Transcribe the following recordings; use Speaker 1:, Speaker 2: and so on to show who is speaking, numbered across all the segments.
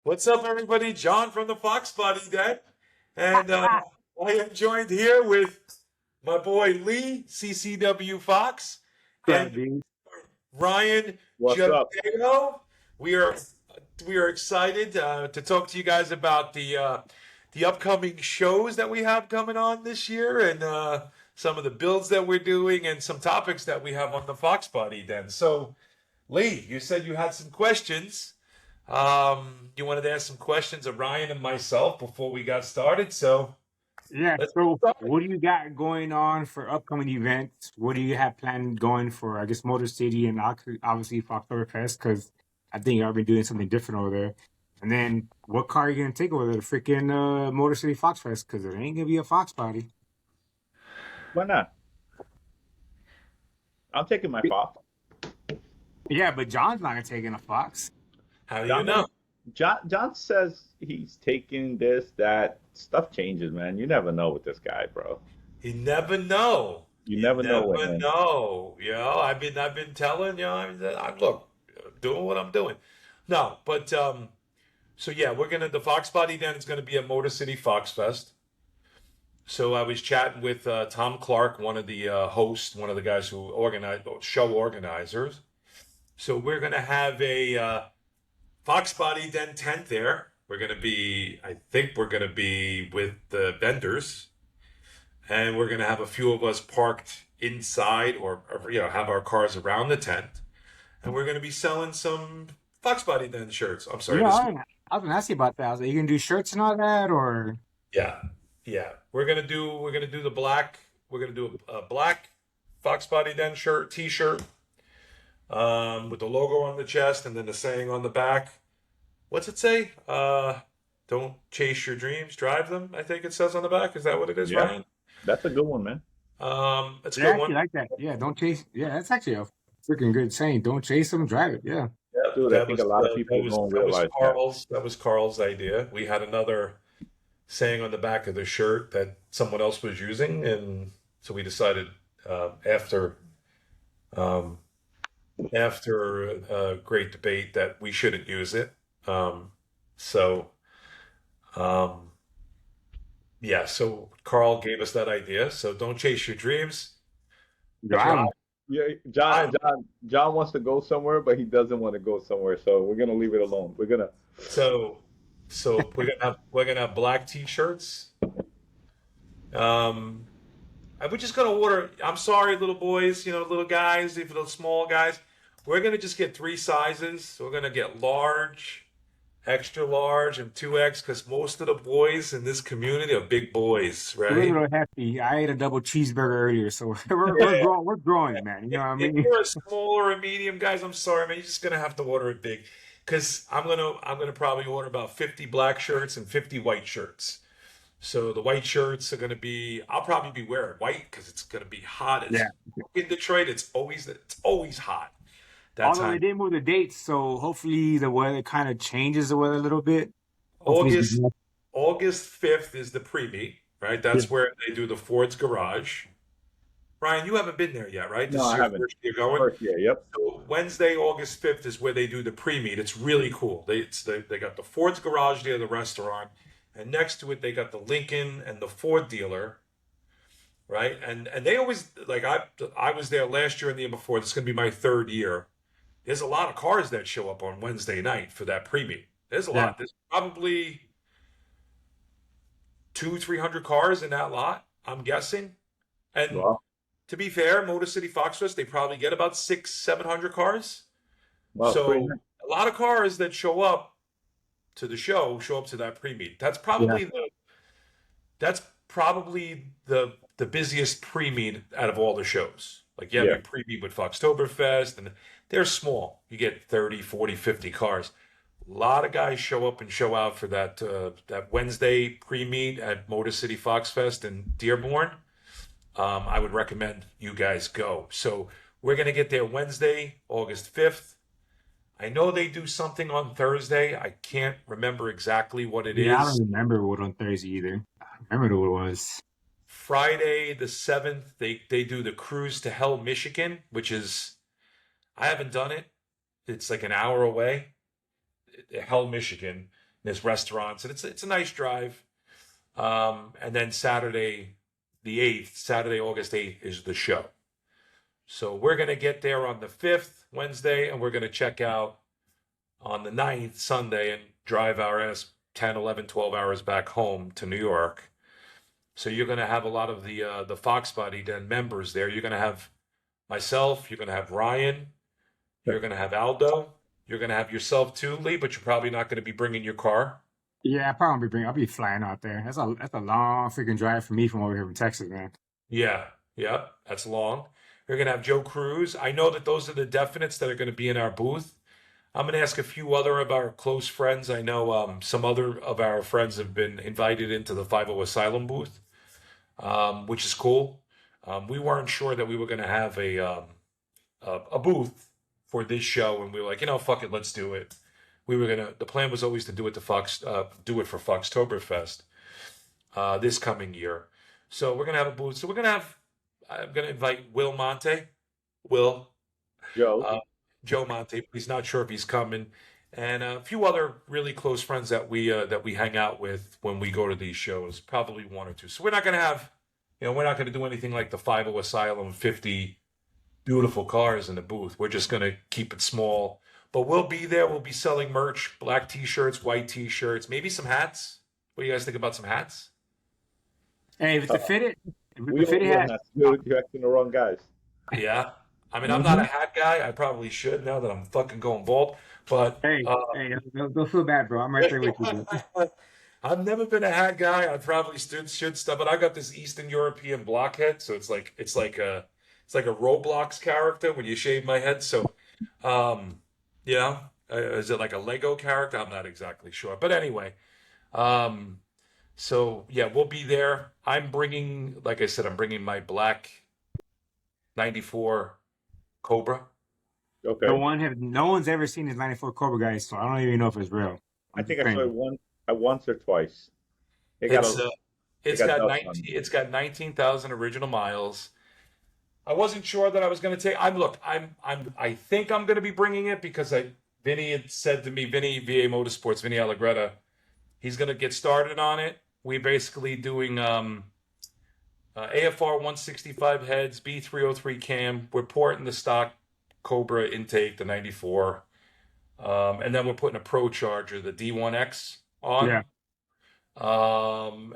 Speaker 1: What's up, everybody? John from the Foxbody Den, and I am joined here with my boy Lee, CCW Fox,
Speaker 2: What's up,
Speaker 1: and
Speaker 2: dude?
Speaker 1: Ryan
Speaker 3: What's up?
Speaker 1: Jadeo. We are we are excited to talk to you guys about the upcoming shows that we have coming on this year, and some of the builds that we're doing, and some topics that we have on the Foxbody Den. So, Lee, you said you had some questions. You wanted to ask some questions of Ryan and myself before we got started. So
Speaker 2: Yeah,
Speaker 1: let's
Speaker 2: so
Speaker 1: start.
Speaker 2: what do you got going on for upcoming events? What do you have planned going for, I guess, Motor City and obviously Foxtoberfest? Because I think y'all been doing something different over there. And then what car are you going to take over there, the freaking Motor City Foxfest? Because it ain't going to be a Fox body.
Speaker 3: Why not? I'm taking my Fox.
Speaker 2: Yeah, but John's not going to take in a Fox.
Speaker 1: How do you
Speaker 3: John,
Speaker 1: know?
Speaker 3: John says he's taking this, that. Stuff changes, man. You never know with this guy, bro.
Speaker 1: You never know.
Speaker 3: You
Speaker 1: You
Speaker 3: never know with
Speaker 1: never
Speaker 3: him.
Speaker 1: know. I've been telling I'm look, doing what I'm doing. No, but so yeah, the Foxbody Den is gonna be at Motor City Fox Fest. So I was chatting with Tom Clark, one of the hosts, one of the guys who organize show organizers. So we're gonna have a Foxbody Den tent there. I think we're gonna be with the vendors, and we're gonna have a few of us parked inside, or have our cars around the tent, and we're gonna be selling some Foxbody Den shirts. I'm sorry,
Speaker 2: Yeah,
Speaker 1: this.
Speaker 2: I was going to ask you about that. Are you going to do shirts and all that, or?
Speaker 1: Yeah, yeah. We're gonna do the black. We're gonna do a black Foxbody Den shirt, T-shirt, with the logo on the chest and then the saying on the back. What's it say? Don't chase your dreams, drive them. I think it says on the back. Is that what it is,
Speaker 3: Yeah,
Speaker 1: Ryan?
Speaker 3: that's a good one, man.
Speaker 1: That's a
Speaker 2: Yeah, I
Speaker 1: good one.
Speaker 2: actually like that. Yeah, don't chase. Yeah, that's actually a freaking good saying. Don't chase them, drive it. Yeah.
Speaker 1: Yeah,
Speaker 3: Dude, I think a lot of people don't realize that.
Speaker 1: That was Carl's idea. We had another saying on the back of the shirt that someone else was using, and so we decided after um, after a great debate that we shouldn't use it. So um, yeah, so Carl gave us that idea. So don't chase your dreams,
Speaker 2: Drive
Speaker 1: drive.
Speaker 2: 'em.
Speaker 3: Yeah,
Speaker 1: drive.
Speaker 3: John wants to go somewhere, but he doesn't want to go somewhere. So we're gonna leave it alone. We're gonna.
Speaker 1: So so we're gonna have black t-shirts. Um, we're just gonna order. I'm sorry, little boys, little guys, even the small guys. We're gonna just get three sizes. So we're gonna get large, extra large, and 2X because most of the boys in this community are big boys,
Speaker 2: We're a
Speaker 1: right?
Speaker 2: little hefty. I ate a double cheeseburger earlier, so
Speaker 1: Yeah.
Speaker 2: we're growing, man. You know what I
Speaker 1: If
Speaker 2: mean?
Speaker 1: you're a small or a medium, guys, I'm sorry, man. You're just gonna have to order it big, because I'm gonna probably order about 50 black shirts and 50 white shirts. So the white shirts are gonna be. I'll probably be wearing white because it's gonna be hot as
Speaker 2: Yeah.
Speaker 1: in Detroit. It's always hot that
Speaker 2: Although they
Speaker 1: time.
Speaker 2: did move the dates, so hopefully the weather kind of changes the weather a little bit. Hopefully,
Speaker 1: August August 5th is the pre-meet, right?
Speaker 2: yeah,
Speaker 1: That's where they do the Ford's Garage. Ryan, you haven't been there yet, right?
Speaker 3: No,
Speaker 1: This is
Speaker 3: I
Speaker 1: your
Speaker 3: haven't.
Speaker 1: first year going.
Speaker 3: First, yeah, yep.
Speaker 1: So Wednesday, August 5th is where they do the pre-meet. It's really cool. They got the Ford's Garage there, the restaurant, and next to it they got the Lincoln and the Ford dealer, right? And they always like I was there last year and the year before. This is gonna be my third year. There's a lot of cars that show up on Wednesday night for that pre-meet. There's a
Speaker 2: yeah,
Speaker 1: lot. There's probably 300 cars in that lot, I'm guessing. And
Speaker 3: Wow,
Speaker 1: to be fair, Motor City Fox Fest, they probably get about 700 cars.
Speaker 3: wow, it's pretty
Speaker 1: So
Speaker 3: nice.
Speaker 1: a lot of cars that show up to that pre-meet.
Speaker 2: yeah,
Speaker 1: That's probably the busiest pre-meet out of all the shows. Like you have
Speaker 3: Yeah,
Speaker 1: your pre-meet with Foxtoberfest, and they're small. You get 30, 40, 50 cars. A lot of guys show up and show out for that Wednesday pre-meet at Motor City Fox Fest in Dearborn. I would recommend you guys go. So we're gonna get there Wednesday, August 5th. I know they do something on Thursday. I can't remember exactly what it
Speaker 2: yeah. I don't
Speaker 1: is.
Speaker 2: remember what on Thursday either. I remember what it was.
Speaker 1: Friday the 7th, they do the cruise to Hell, Michigan, which is I haven't done it. It's like an hour away. Hell, Michigan. There's restaurants, and it's a nice drive. And then Saturday, the 8th, Saturday, August 8th is the show. So we're going to get there on the 5th, Wednesday, and we're going to check out on the 9th, Sunday, and drive our ass 10, 11, 12 hours back home to New York. So you're going to have a lot of the Foxbody Den members there. You're going to have myself, you're going to have Ryan, you're going to have Aldo, you're going to have yourself too, Lee, but you're probably not going to be bringing your car.
Speaker 2: Yeah, I'll be flying out there. That's a long freaking drive for me from over here from Texas, man.
Speaker 1: Yeah, that's long. You're going to have Joe Cruz. I know that those are the definites that are going to be in our booth. I'm going to ask a few other of our close friends. I know some other of our friends have been invited into the 50 Asylum booth, which is cool. We weren't sure that we were going to have a booth for this show, and we were like, fuck it, let's do it. The plan was always to do it for Foxtoberfest this coming year. So we're gonna have a booth. So I'm gonna invite Will Monte, Joe Monte. He's not sure if he's coming, and a few other really close friends that we hang out with when we go to these shows. Probably one or two. So we're not gonna have, we're not gonna do anything like the 50 Asylum 50 beautiful cars in the booth. We're just gonna keep it small. But we'll be there. We'll be selling merch, black T-shirts, white T-shirts, maybe some hats. What do you guys think about some hats?
Speaker 2: Hey, if it's a fitted
Speaker 3: hat. You're asking the wrong guys.
Speaker 1: Yeah. I mean, I'm not a hat guy. I probably should now that I'm fucking going bald. But
Speaker 2: hey, don't feel bad, bro. I'm right there with you.
Speaker 1: I've never been a hat guy. I probably should stuff, but I got this Eastern European blockhead, so it's like a Roblox character when you shave my head. So, yeah. Is it like a Lego character? I'm not exactly sure. But anyway, so yeah, we'll be there. Like I said, I'm bringing my black 94 Cobra.
Speaker 3: Okay.
Speaker 2: No one's ever seen his 94 Cobra, guys, so I don't even know if it's real.
Speaker 3: I think I saw it once or twice.
Speaker 1: It's got 19,000 original miles. I wasn't sure that I was going to take. I think I'm going to be bringing it because Vinny had said to me, Vinny VA Motorsports, Vinny Allegretta, he's going to get started on it. We're basically doing AFR 165 heads, B303 cam. We're porting the stock Cobra intake, the 94, and then we're putting a Pro Charger, the D1X, on.
Speaker 2: Yeah.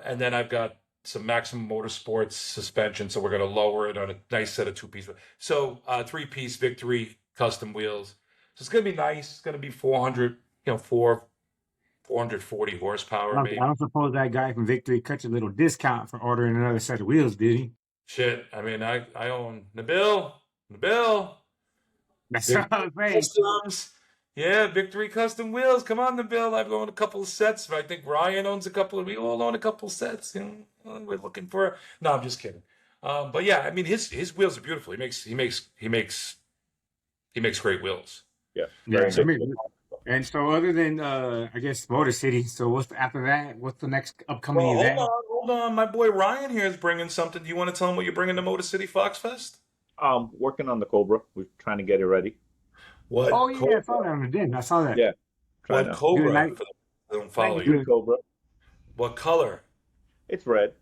Speaker 1: And then I've got some Maximum Motorsports suspension, so we're going to lower it on a nice set of two-piece. So 3-piece Victory custom wheels. So it's going to be nice. It's going to be 440 horsepower. Maybe.
Speaker 2: I don't suppose that guy from Victory cut you a little discount for ordering another set of wheels, did he?
Speaker 1: Shit. I mean, I own Nabil.
Speaker 2: That's what I was saying.
Speaker 1: Customs. Yeah, Victory Custom Wheels. Come on, Nabil. I've owned a couple of sets. I think Ryan owns a couple. We all own a couple of sets. We're looking for. No, I'm just kidding. But yeah, I mean, his wheels are beautiful. He makes great wheels.
Speaker 3: Yeah.
Speaker 2: And so, other than I guess Motor City, so after that? What's the next upcoming event?
Speaker 1: Hold on. My boy Ryan here is bringing something. Do you want to tell him what you're bringing to Motor City Fox Fest?
Speaker 3: Working on the Cobra. We're trying to get it ready.
Speaker 2: What? Oh yeah, Cobra? I saw that on the din. I saw that.
Speaker 3: Yeah.
Speaker 1: What Cobra? I don't follow you.
Speaker 3: Cobra.
Speaker 1: What color?
Speaker 3: It's red.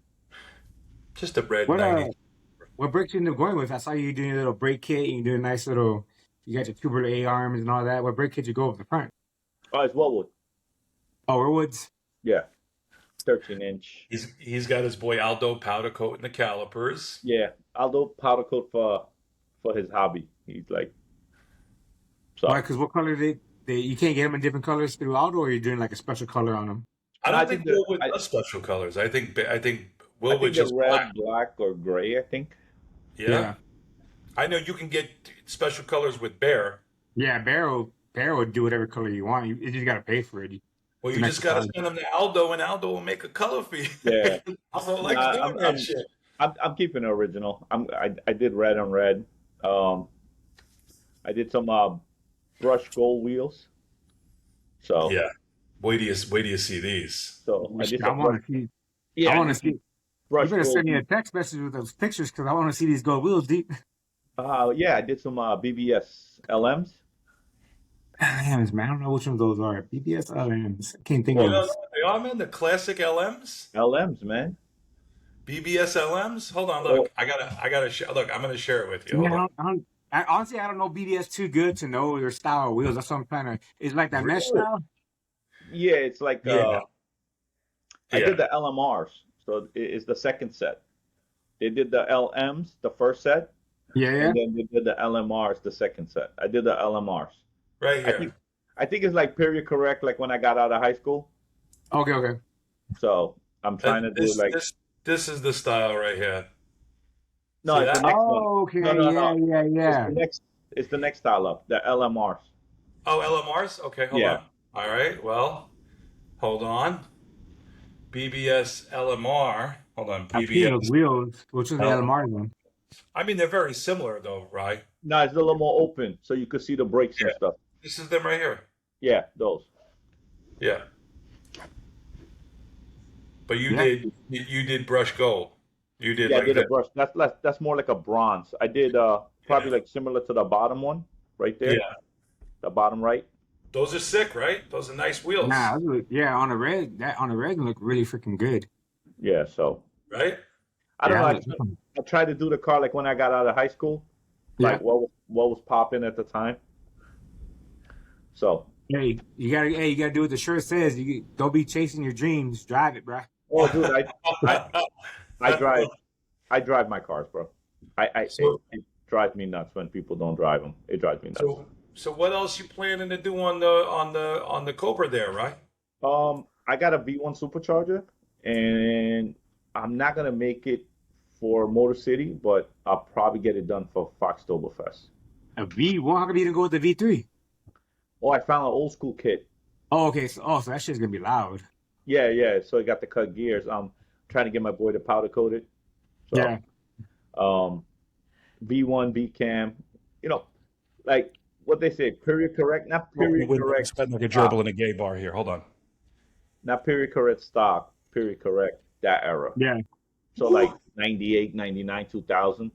Speaker 1: Just a red.
Speaker 2: What brakes you end up going with? I saw you doing a little brake kit. You doing a nice little. You got your tubular A arms and all that. What brake kit you go with the front?
Speaker 3: Oh, it's Wellwood.
Speaker 2: Oh, Wellwoods.
Speaker 3: Yeah. 13-inch.
Speaker 1: He's got his boy Aldo powder coat in the calipers.
Speaker 3: Yeah, Aldo powder coat for his hobby. He's like. So.
Speaker 2: Why? Because what color you can't get them in different colors through Aldo, or you're doing like a special color on them?
Speaker 1: I think Willwood does special colors. I think Willwood just
Speaker 3: red, black, or gray. I think.
Speaker 1: Yeah. I know you can get special colors with Bear.
Speaker 2: Yeah, Bear will do whatever color you want. You just got to pay for it.
Speaker 1: Well, you just got to send them to Aldo, and Aldo will make a color for you.
Speaker 3: Yeah.
Speaker 1: I don't like doing that shit.
Speaker 3: I'm keeping it original. I did red on red. I did some brushed gold wheels. So
Speaker 1: yeah, wait till you see these.
Speaker 2: So I want to see. Yeah, I want to see. You better send me a text message with those pictures because I want to see these gold wheels, deep.
Speaker 3: Yeah, I did some BBS LMs.
Speaker 2: LMs, man. I don't know which ones those are. BBS LMs. I can't think
Speaker 1: You
Speaker 2: of.
Speaker 1: know what they are, man? The classic LMs,
Speaker 3: LMs, man.
Speaker 1: BBS LMs. Hold on,
Speaker 3: Oh,
Speaker 1: look. I gotta look. I'm gonna share it with you.
Speaker 2: Yeah,
Speaker 1: Hold on.
Speaker 2: honestly, I don't know BBS too good to know their style of wheels. That's what I'm trying to. It's like that mesh
Speaker 1: Really?
Speaker 2: style.
Speaker 3: yeah, it's like
Speaker 1: Yeah,
Speaker 3: I did
Speaker 1: yeah.
Speaker 3: the LMRs, so it's the second set. They did the LMs, the first set,
Speaker 2: Yeah, yeah.
Speaker 3: and then they did the LMRs, the second set. I did the LMRs.
Speaker 1: Right
Speaker 3: I
Speaker 1: here.
Speaker 3: think I think it's like period correct, like when I got out of high school.
Speaker 2: Okay, okay.
Speaker 3: So I'm trying to do it
Speaker 1: This
Speaker 3: like
Speaker 1: this this is the style right here.
Speaker 3: no,
Speaker 1: See
Speaker 3: it's the
Speaker 1: that?
Speaker 3: next one.
Speaker 2: Oh,
Speaker 3: No,
Speaker 2: okay.
Speaker 3: no,
Speaker 2: Yeah,
Speaker 3: no.
Speaker 2: yeah,
Speaker 3: It's
Speaker 2: yeah.
Speaker 3: the next. It's the next style up, the LMRs.
Speaker 1: Oh, LMRs. Okay, hold
Speaker 3: Yeah,
Speaker 1: on. All right. Well, hold on. BBS LMR. Hold on.
Speaker 2: I've seen those
Speaker 1: BBS
Speaker 2: wheels. Which is the
Speaker 1: LMR.
Speaker 2: LMR one?
Speaker 1: I mean, they're very similar though, right?
Speaker 3: no, it's a little more open, so you could see the brakes and
Speaker 1: Yeah.
Speaker 3: stuff.
Speaker 1: This is them right here.
Speaker 3: Yeah, those.
Speaker 1: Yeah. But
Speaker 2: Yeah.
Speaker 1: you did brush gold. You did
Speaker 3: Yeah, I
Speaker 1: like
Speaker 3: did a
Speaker 1: that.
Speaker 3: brush. That's more like a bronze. I did probably
Speaker 1: Yeah.
Speaker 3: like similar to the bottom one right there,
Speaker 1: Yeah.
Speaker 3: the bottom right.
Speaker 1: Those are sick, right? Those are nice wheels,
Speaker 2: Nah, yeah. On the red, look really freaking good.
Speaker 3: Yeah, so
Speaker 1: right?
Speaker 3: I don't know.
Speaker 2: Yeah,
Speaker 3: I tried to do the car like when I got out of high school,
Speaker 2: yeah.
Speaker 3: like what was popping at the time. So,
Speaker 2: You gotta do what the shirt says. Don't be chasing your dreams. Drive it, bruh.
Speaker 3: oh, dude, I I drive I drive my cars, bro.
Speaker 1: So
Speaker 3: It drives me nuts when people don't drive them. It drives me nuts.
Speaker 1: so what else you planning to do on the Cobra there, right?
Speaker 3: I got a V1 supercharger, and I'm not gonna make it for Motor City, but I'll probably get it done for Foxtoberfest.
Speaker 2: A V1? How come you didn't go with the V3?
Speaker 3: Oh, I found an old school kit.
Speaker 2: Oh, okay. So that shit's gonna be loud.
Speaker 3: Yeah, yeah. So I got the cut gears. I'm trying to get my boy to powder coat it. So,
Speaker 2: Yeah.
Speaker 3: um, V1, V cam, like what they say, period correct, not period correct
Speaker 1: Spend like a
Speaker 3: stock,
Speaker 1: gerbil in a gay bar here. Hold on.
Speaker 3: not period correct stock, period correct that era.
Speaker 2: Yeah.
Speaker 3: So like 98, 99, 2000.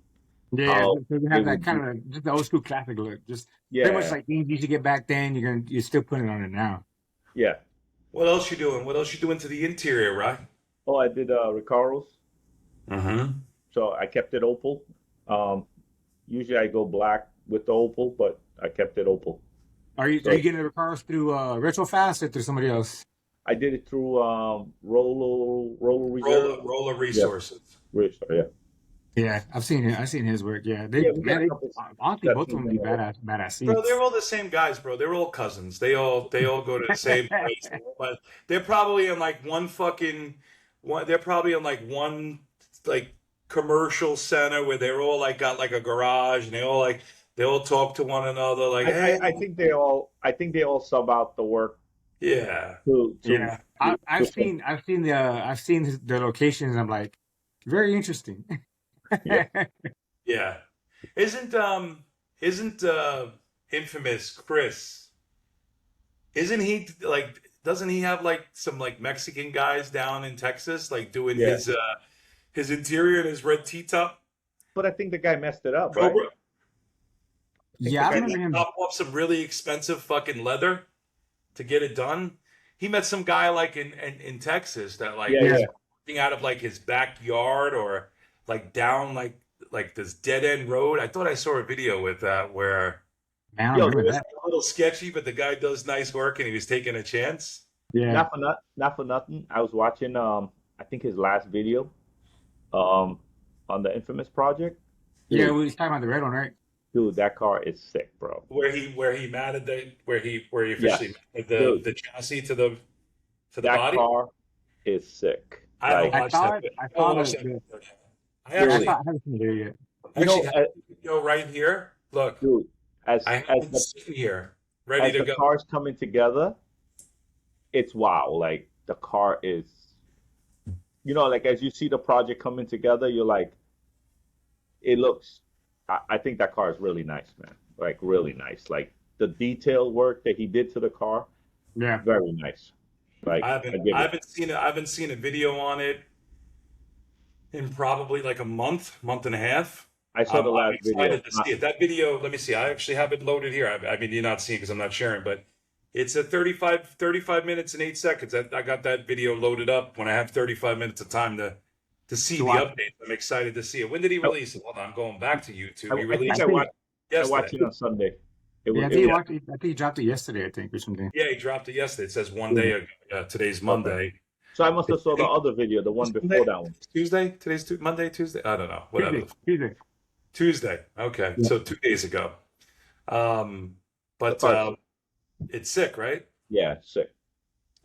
Speaker 2: Yeah.
Speaker 3: How
Speaker 2: So you
Speaker 3: it
Speaker 2: have that
Speaker 3: would be,
Speaker 2: kind of just the old school classic look. Just pretty much
Speaker 3: yeah,
Speaker 2: like things you used to get back then. You're still putting it on it now.
Speaker 3: yeah.
Speaker 1: What else you doing? What else you doing to the interior, right?
Speaker 3: Oh, I did Recaros,
Speaker 1: Mm-hmm.
Speaker 3: so I kept it opal. Um, Usually I go black with the opal, but I kept it opal.
Speaker 2: Are you
Speaker 3: So
Speaker 2: getting the cars through Retrofast or through somebody else?
Speaker 3: I did it through Roller Reserve.
Speaker 1: Roller
Speaker 3: Yeah,
Speaker 1: resources.
Speaker 3: Rich, yeah.
Speaker 2: Yeah, I've seen it. I've seen his work. Yeah,
Speaker 3: Yeah, we got a
Speaker 2: they
Speaker 3: couple
Speaker 2: honestly both of
Speaker 3: sessions
Speaker 2: them
Speaker 3: in
Speaker 2: be
Speaker 3: there.
Speaker 2: badass
Speaker 1: Bro, they're
Speaker 2: seats.
Speaker 1: all the same guys, bro. They're all cousins. They all go to the same place. But they're probably in like one fucking one. They're probably in like one like commercial center where they're all like got like a garage and they all talk to one another like, hey,
Speaker 3: I think they all sub out the work
Speaker 1: yeah,
Speaker 3: to to
Speaker 2: Yeah,
Speaker 3: to some,
Speaker 2: I've seen the locations. I'm like, very interesting.
Speaker 3: yeah.
Speaker 1: yeah. Isn't infamous Chris? Isn't he like? Doesn't he have like some like Mexican guys down in Texas like doing
Speaker 3: Yeah.
Speaker 1: his interior and his red T-top?
Speaker 3: But I think the guy messed it up, right?
Speaker 1: Cobra.
Speaker 3: I think the
Speaker 2: Yeah, I
Speaker 3: guy
Speaker 1: He
Speaker 2: remember
Speaker 1: like
Speaker 2: him.
Speaker 1: top off some really expensive fucking leather to get it done. He met some guy like in Texas that like
Speaker 3: yeah,
Speaker 2: Yeah,
Speaker 1: was
Speaker 3: yeah.
Speaker 1: working out of like his backyard or like down like this dead end road. I thought I saw a video with that where
Speaker 2: man, I don't
Speaker 3: Yo,
Speaker 1: it
Speaker 2: remember
Speaker 1: was
Speaker 2: that.
Speaker 1: a little sketchy, but the guy does nice work and he was taking a chance.
Speaker 2: Yeah,
Speaker 3: not for nothing. I was watching I think his last video um on the Infamous project.
Speaker 2: yeah.
Speaker 3: Dude,
Speaker 2: We was talking about the red one, right?
Speaker 3: dude, that car is sick, bro.
Speaker 1: Where he mounted where he officially
Speaker 3: Yes.
Speaker 1: mounted
Speaker 3: Dude,
Speaker 1: the chassis to the
Speaker 3: that
Speaker 1: body.
Speaker 3: car is sick.
Speaker 1: I haven't
Speaker 3: Like,
Speaker 2: I
Speaker 1: watched
Speaker 2: saw
Speaker 1: that.
Speaker 2: it. I
Speaker 1: I haven't
Speaker 2: saw
Speaker 1: watched
Speaker 2: the,
Speaker 1: that
Speaker 2: the
Speaker 1: video yet. I
Speaker 2: yeah.
Speaker 3: dude,
Speaker 1: actually
Speaker 2: I haven't seen it yet.
Speaker 1: I
Speaker 3: you know,
Speaker 1: actually have the video right here. Look,
Speaker 3: dude, as
Speaker 1: I
Speaker 3: as
Speaker 1: have it
Speaker 3: the
Speaker 1: sitting here, ready to
Speaker 3: the
Speaker 1: go.
Speaker 3: cars coming together, it's wow. Like the car is, like as you see the project coming together, you're like, it looks. I think that car is really nice, man. Like really nice. Like the detail work that he did to the car,
Speaker 2: Yeah,
Speaker 3: very nice. Like
Speaker 1: I
Speaker 3: I
Speaker 1: haven't
Speaker 3: give
Speaker 1: I
Speaker 3: it.
Speaker 1: haven't seen it. I haven't seen a video on it in probably like a month and a half.
Speaker 3: I saw the
Speaker 1: I'm
Speaker 3: last video.
Speaker 1: excited to see it. That video, let me see. I actually have it loaded here. I mean, you're not seeing because I'm not sharing, but it's a 35 minutes and 8 seconds. I got that video loaded up when I have 35 minutes of time to see the update. I'm excited to see it. When did he release it? Hold on, I'm going back to YouTube. He released
Speaker 3: I
Speaker 1: it
Speaker 3: watched
Speaker 1: yesterday.
Speaker 3: it on Sunday.
Speaker 2: Yeah, I think he dropped it yesterday, I think, or something.
Speaker 1: Yeah, he dropped it yesterday. It says one day ago. Today's Monday.
Speaker 3: So I must have saw the other video, the one before that one.
Speaker 1: Tuesday? Today's Monday, Tuesday? I don't know. Whatever.
Speaker 2: Tuesday.
Speaker 1: Okay.
Speaker 2: Yeah.
Speaker 1: So 2 days ago. But it's sick, right?
Speaker 3: Yeah, sick.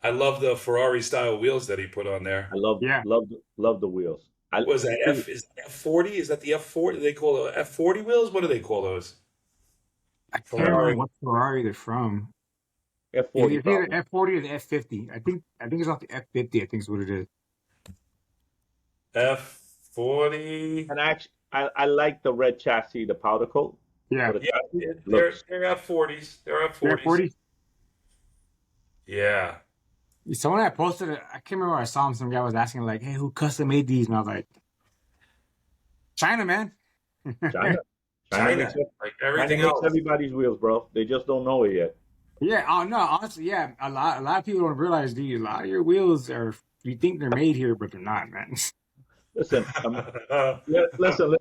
Speaker 1: I love the Ferrari style wheels that he put on there.
Speaker 3: I love the wheels.
Speaker 1: Was that is that F40? Is that the F40? They call it F40 wheels? What do they call those?
Speaker 2: I can't remember what Ferrari they're from.
Speaker 3: F40.
Speaker 2: It's either F40 or the F50. I think it's off the F50. I think is what it is.
Speaker 1: F40.
Speaker 3: And I like the red chassis, the powder coat.
Speaker 2: Yeah,
Speaker 1: they're F40s. They're F40s. Yeah.
Speaker 2: Someone had posted it. I can't remember where I saw him. Some guy was asking like, "Hey, who custom made these?" And I was like, "China, man."
Speaker 3: China.
Speaker 1: Like everything
Speaker 3: China
Speaker 1: else.
Speaker 3: makes everybody's wheels, bro. They just don't know it yet.
Speaker 2: Yeah. Oh no. Honestly, yeah. A lot of people don't realize, dude. A lot of your wheels are. You think they're made here, but they're not, man.
Speaker 3: Listen. Listen.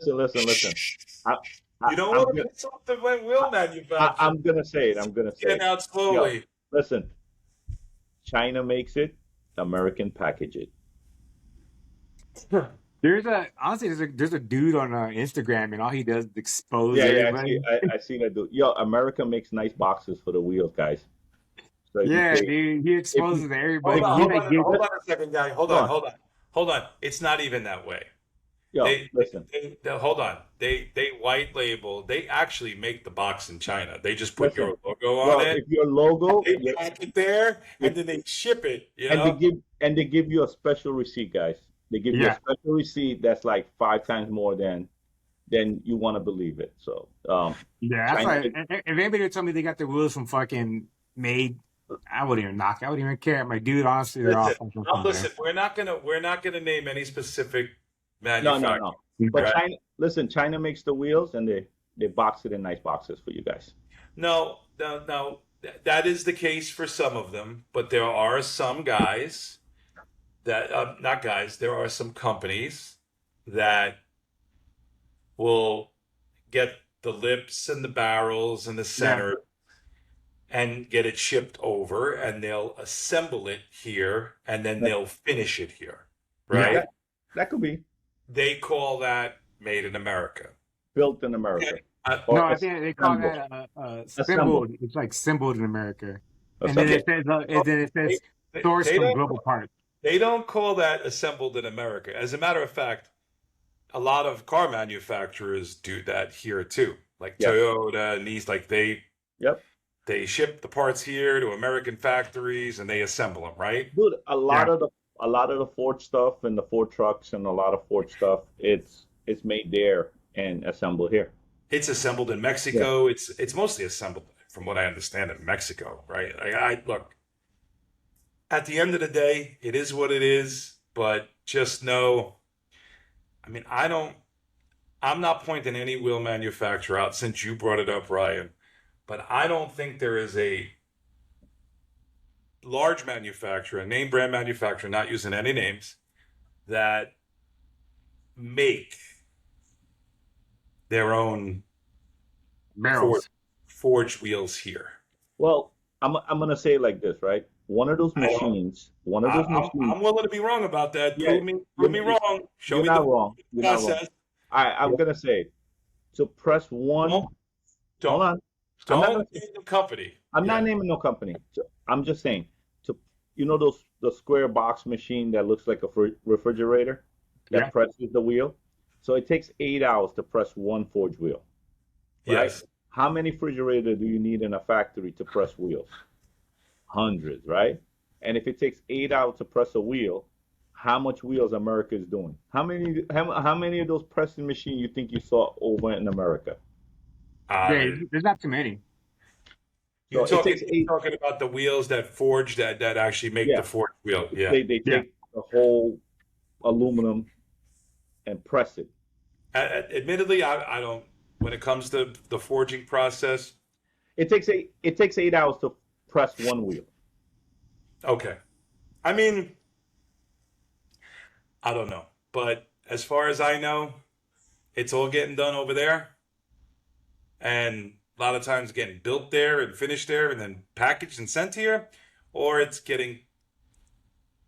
Speaker 1: You don't want to put something when wheel manufacturer.
Speaker 3: I'm gonna say it.
Speaker 1: Get out slowly.
Speaker 3: Yo, listen. China makes it. American package it.
Speaker 2: There's a dude on Instagram, and all he does is expose everybody.
Speaker 3: I see that dude. Yo, America makes nice boxes for the wheels, guys. So
Speaker 2: dude, he exposes everybody.
Speaker 1: Hold on a second, guy. Hold on. It's not even that way.
Speaker 3: Yo, listen.
Speaker 1: Hold on. They white label. They actually make the box in China. They just put your logo on it.
Speaker 3: If your logo,
Speaker 1: they pack it there, and then they ship it.
Speaker 3: They give you a special receipt, guys. They give you a special receipt that's like 5 times more than you want to believe it. So
Speaker 2: that's right. If anybody would tell me they got their wheels from fucking made, I wouldn't even knock. I wouldn't even care. My dude, honestly, they're all.
Speaker 1: Listen, we're not gonna name any specific manufacturer.
Speaker 3: No. But China makes the wheels, and they box it in nice boxes for you guys.
Speaker 1: No. That is the case for some of them, but there are some guys that not guys. There are some companies that will get the lips and the barrels and the center and get it shipped over, and they'll assemble it here, and then they'll finish it here, right?
Speaker 3: Yeah, that could be.
Speaker 1: They call that made in America.
Speaker 3: Built in America.
Speaker 2: No, I think they call that assembled. It's like assembled in America. And then it says sourced from global parts.
Speaker 1: They don't call that assembled in America. As a matter of fact, a lot of car manufacturers do that here too. Like Toyota and these, like they ship the parts here to American factories and they assemble them, right?
Speaker 3: Dude, a lot of the Ford stuff and the Ford trucks and a lot of Ford stuff, it's made there and assembled here.
Speaker 1: It's assembled in Mexico. Yeah. It's mostly assembled, from what I understand, in Mexico, right? I look. At the end of the day, it is what it is. But just know, I mean, I'm not pointing any wheel manufacturer out since you brought it up, Ryan. But I don't think there is a large manufacturer, a name brand manufacturer, not using any names, that make their own forged wheels here.
Speaker 3: Well, I'm gonna say it like this, right? One of those machines.
Speaker 1: I'm willing to be wrong about that. Prove me wrong. Show me the
Speaker 3: wrong.
Speaker 1: process.
Speaker 3: I'm gonna say to press one. Hold on.
Speaker 1: Don't name the company.
Speaker 3: I'm not naming no company. I'm just saying the square box machine that looks like a refrigerator that presses the wheel. So it takes 8 hours to press one forged wheel. Right?
Speaker 1: Yes.
Speaker 3: How many refrigerators do you need in a factory to press wheels? Hundreds, right? And if it takes 8 hours to press a wheel, how much wheels America is doing? How many of those pressing machines you think you saw over in America?
Speaker 2: There's not too many.
Speaker 1: You're talking about the wheels that forge that actually make the forged wheel. Yeah.
Speaker 3: They take the whole aluminum and press it.
Speaker 1: Admittedly, I don't. When it comes to the forging process,
Speaker 3: It takes 8 hours to press one wheel.
Speaker 1: okay. I mean, I don't know, but as far as I know, it's all getting done over there, and a lot of times getting built there and finished there, and then packaged and sent here, or it's getting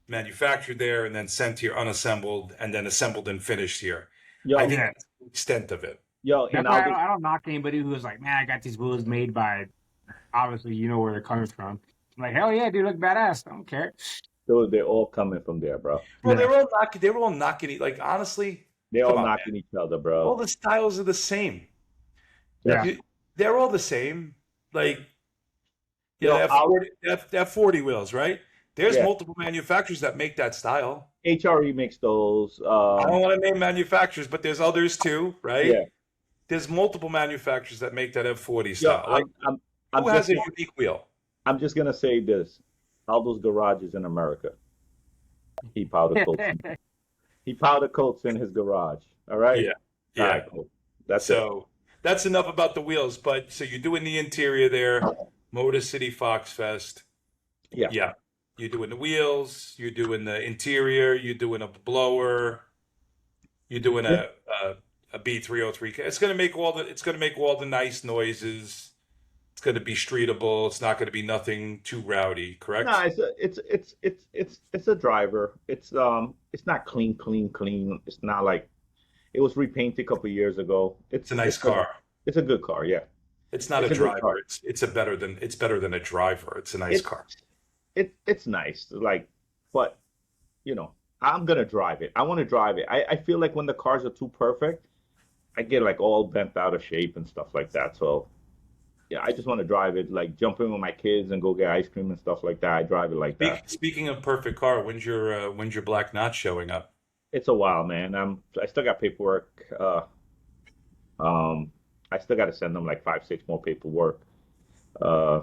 Speaker 1: manufactured there and then sent here unassembled and then assembled and finished here.
Speaker 3: Yo,
Speaker 1: I think
Speaker 2: Yeah.
Speaker 1: that's the extent of it.
Speaker 3: yo, and
Speaker 2: That's why
Speaker 3: I'll be
Speaker 2: I don't knock anybody who's like, man, I got these wheels made by. Obviously, you know where they're coming from. I'm like, hell yeah, dude, look badass. I don't care.
Speaker 3: dude, they're all coming from there, bro.
Speaker 1: Well,
Speaker 2: Yeah.
Speaker 1: they're all knocking it. Like honestly,
Speaker 3: They're
Speaker 1: come
Speaker 3: all
Speaker 1: on,
Speaker 3: knocking each other,
Speaker 1: all
Speaker 3: bro.
Speaker 1: the styles are the same.
Speaker 2: Yeah.
Speaker 1: They're all the same. Like
Speaker 3: Yo,
Speaker 1: they have
Speaker 3: I'll-
Speaker 1: 40, they have 40 wheels, right? There's
Speaker 3: Yeah.
Speaker 1: multiple manufacturers that make that style.
Speaker 3: HRE makes those.
Speaker 1: I don't want to name manufacturers, but there's others too, right?
Speaker 3: Yeah.
Speaker 1: There's multiple manufacturers that make that F40
Speaker 3: Yo,
Speaker 1: style. Like,
Speaker 3: I'm
Speaker 1: who has
Speaker 3: just,
Speaker 1: a unique wheel?
Speaker 3: I'm just gonna say this: all those garages in America, he powder coats. He powder coats in his garage. All right.
Speaker 1: Yeah.
Speaker 3: All right, cool. That's it.
Speaker 1: So that's enough about the wheels. But so you're doing the interior there, Motor City Fox Fest.
Speaker 3: Yeah.
Speaker 1: Yeah. You're doing the wheels. You're doing the interior. You're doing a blower. You're doing a B303. It's gonna make all the nice noises. It's gonna be streetable. It's not gonna be nothing too rowdy. Correct?
Speaker 3: No, it's a driver. It's not clean. It's not like it was repainted a couple years ago.
Speaker 1: It's a nice car.
Speaker 3: It's a good car, yeah.
Speaker 1: It's not
Speaker 3: It's
Speaker 1: a
Speaker 3: a good
Speaker 1: driver.
Speaker 3: car.
Speaker 1: It's better than a driver. It's a nice
Speaker 3: It's
Speaker 1: car.
Speaker 3: it's nice. Like, but I'm gonna drive it. I want to drive it. I feel like when the cars are too perfect, I get like all bent out of shape and stuff like that. So yeah, I just want to drive it, like jump in with my kids and go get ice cream and stuff like that. I drive it like that.
Speaker 1: Speaking of perfect car, when's your black knot showing up?
Speaker 3: It's a while, man. I still got paperwork. I still got to send them like 5, 6 more paperwork. I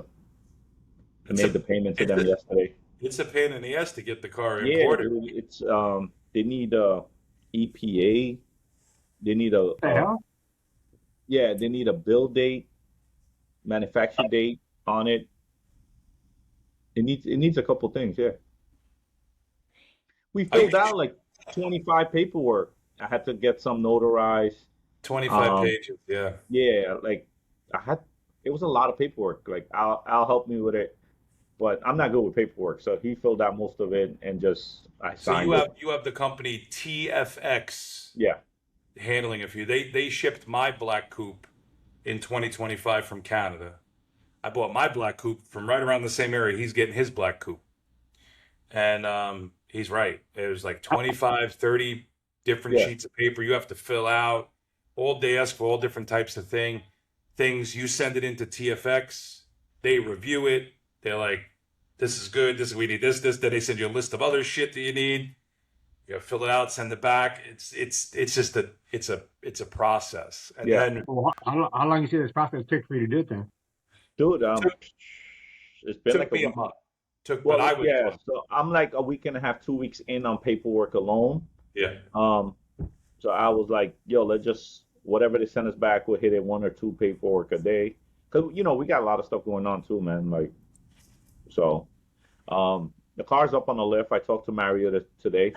Speaker 1: It's
Speaker 3: made
Speaker 1: a
Speaker 3: the payment to
Speaker 1: it's
Speaker 3: them
Speaker 1: a,
Speaker 3: yesterday.
Speaker 1: it's a pain in the ass to get the car
Speaker 3: Yeah,
Speaker 1: imported.
Speaker 3: dude, it's they need EPA. They need
Speaker 2: What the hell?
Speaker 3: they need a build date, manufacture date on it. It needs a couple things, yeah. We
Speaker 1: Are you
Speaker 3: filled out like 25 paperwork. I had to get some notarized.
Speaker 1: 25
Speaker 3: Um,
Speaker 1: pages? Yeah.
Speaker 3: Yeah, like it was a lot of paperwork. Like I'll help me with it, but I'm not good with paperwork. So he filled out most of it and just I
Speaker 1: So
Speaker 3: signed it.
Speaker 1: you have the company TFX
Speaker 3: Yeah.
Speaker 1: handling it for you. They shipped my black coupe in 2025 from Canada. I bought my black coupe from right around the same area he's getting his black coupe. And he's right. There's like 25, 30 different
Speaker 3: Yeah.
Speaker 1: sheets of paper you have to fill out. All they ask for all different types of things. You send it into TFX. They review it. They're like, this is good. We need this. Then they send you a list of other shit that you need. You gotta fill it out, send it back. It's just it's a process. And
Speaker 3: Yeah.
Speaker 1: then
Speaker 2: Well, how long you see this process took for you to do it then?
Speaker 3: Dude,
Speaker 1: took,
Speaker 3: it's been
Speaker 1: took
Speaker 3: like a
Speaker 1: me a
Speaker 3: week.
Speaker 1: month. But
Speaker 3: Well,
Speaker 1: I was
Speaker 3: yeah, so I'm like a week and a half, 2 weeks in on paperwork alone.
Speaker 1: yeah.
Speaker 3: So I was like, yo, let's just whatever they send us back, we'll hit it 1 or 2 paperwork a day. Cause we got a lot of stuff going on too, man. Like, so, the car's up on the lift. I talked to Mario today.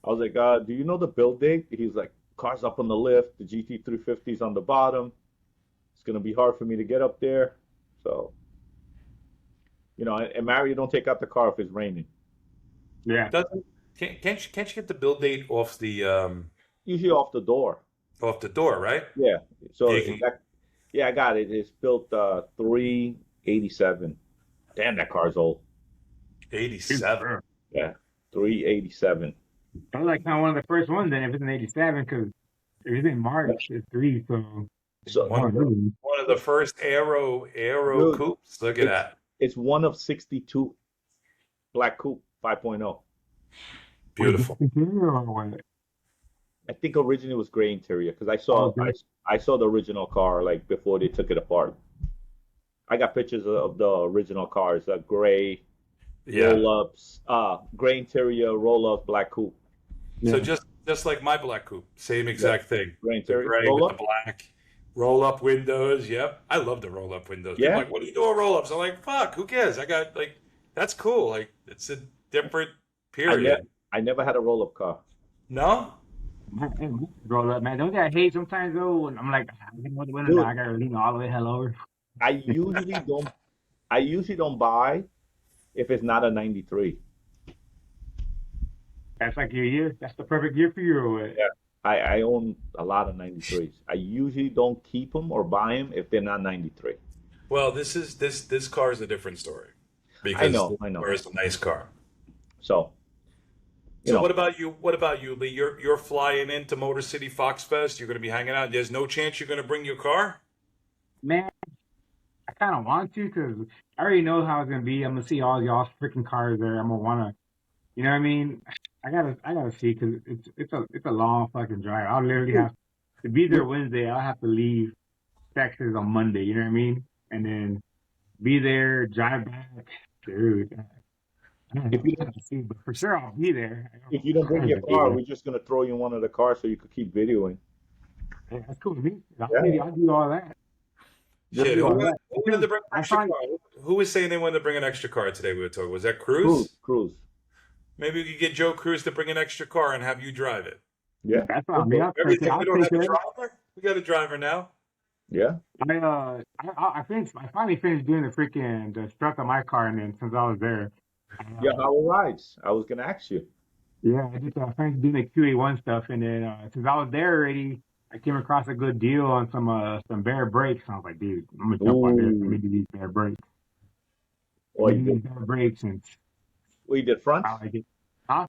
Speaker 3: I was like, do you know the build date? He's like, car's up on the lift. The GT350's on the bottom. It's gonna be hard for me to get up there. So, and Mario don't take out the car if it's raining.
Speaker 2: Yeah.
Speaker 1: Can't you get the build date off the
Speaker 3: Usually off the door.
Speaker 1: right?
Speaker 3: Yeah. So
Speaker 1: Yeah,
Speaker 3: yeah, I got it. It's built 387. Damn, that car's old.
Speaker 1: 87.
Speaker 3: Yeah, 387.
Speaker 2: That was like kind of one of the first ones then, if it's in 87, because if it's in March, it's 3, so.
Speaker 3: So
Speaker 1: One of the first aero
Speaker 3: Dude,
Speaker 1: coupes. Look at that.
Speaker 3: it's one of 62 Black Coupe 5.0.
Speaker 1: Beautiful.
Speaker 3: I think originally it was gray interior because I saw
Speaker 2: Okay.
Speaker 3: I saw the original car like before they took it apart. I got pictures of the original cars, gray
Speaker 1: Yeah.
Speaker 3: roll-ups, gray interior roll-ups, Black Coupe.
Speaker 1: So
Speaker 2: Yeah.
Speaker 1: just like my black coupe, same
Speaker 3: Yeah.
Speaker 1: exact thing.
Speaker 3: Gray
Speaker 1: The
Speaker 3: interior.
Speaker 1: gray
Speaker 3: Roll
Speaker 1: with the
Speaker 3: up.
Speaker 1: black, roll up windows. Yep, I love the roll up windows. People are
Speaker 3: Yeah.
Speaker 1: like, what are you doing roll ups? I'm like, fuck, who cares? I got like, that's cool. Like, it's a different
Speaker 3: I never
Speaker 1: period.
Speaker 3: I never had a roll up car.
Speaker 1: No,
Speaker 2: Roll up, man. Don't I hate sometimes though? When I'm like, I can go the window down.
Speaker 3: Dude,
Speaker 2: I gotta lean all the way hell over.
Speaker 3: I usually don't I usually don't buy if it's not a 93.
Speaker 2: That's like your year. That's the perfect year for you or what?
Speaker 3: Yeah. I own a lot of 93s. I usually don't keep them or buy them if they're not 93.
Speaker 1: well, this car is a different story
Speaker 3: I
Speaker 1: because
Speaker 3: know,
Speaker 1: this
Speaker 3: I know.
Speaker 1: car is a nice car.
Speaker 3: So, you
Speaker 1: So
Speaker 3: know,
Speaker 1: what about you? What about you, Lee? You're flying into Motor City Fox Fest. You're going to be hanging out. There's no chance you're going to bring your car.
Speaker 2: Man, I kind of want to because I already know how it's gonna be. I'm gonna see all y'all freaking cars there. I'm gonna wanna, you know what I mean? I gotta see because it's a long fucking drive. I'll literally have to be there Wednesday. I'll have to leave Texas on Monday. You know what I mean? And then be there, drive back, dude. I don't
Speaker 3: if
Speaker 2: know.
Speaker 3: you
Speaker 2: I have to see, but for sure I'll be there. I don't
Speaker 3: if
Speaker 2: know
Speaker 3: you
Speaker 2: what
Speaker 3: don't bring
Speaker 2: cars
Speaker 3: your
Speaker 2: will be
Speaker 3: car,
Speaker 2: there.
Speaker 3: we're just gonna throw you in one of the cars so you could keep videoing.
Speaker 2: Yeah, that's cool with me.
Speaker 3: Yeah.
Speaker 2: I'll do all that.
Speaker 3: Just
Speaker 1: Shit,
Speaker 2: Do
Speaker 3: do
Speaker 1: who
Speaker 2: all
Speaker 3: it.
Speaker 1: wanted,
Speaker 2: that.
Speaker 1: who wanted
Speaker 2: Because
Speaker 1: to bring an
Speaker 2: I
Speaker 1: extra
Speaker 2: find
Speaker 1: car? Who was saying they wanted to bring an extra car today? We were talking. Was that
Speaker 3: Cruise,
Speaker 1: Cruz?
Speaker 3: cruise.
Speaker 1: Maybe we could get Joe Cruz to bring an extra car and have you drive it.
Speaker 3: Yeah.
Speaker 2: that's
Speaker 3: We'll
Speaker 2: on me.
Speaker 3: do it.
Speaker 1: Everything we
Speaker 2: I'll
Speaker 1: don't
Speaker 2: take
Speaker 1: have a
Speaker 2: care.
Speaker 1: driver. We got a driver now.
Speaker 3: Yeah.
Speaker 2: I finished. I finally finished doing the strut on my car, and then since I was there,
Speaker 3: Yeah,
Speaker 2: uh,
Speaker 3: how it rides. I was gonna ask you.
Speaker 2: yeah, I finished doing the QA1 stuff, and then since I was there already, I came across a good deal on some bare brakes. And I was like, dude, I'm gonna jump on this. Let me
Speaker 3: Ooh.
Speaker 2: do these bare brakes. Let
Speaker 3: Well,
Speaker 2: me
Speaker 3: you
Speaker 2: do
Speaker 3: did.
Speaker 2: these bare brakes, and
Speaker 3: Well, you did fronts,
Speaker 2: I like it. Huh?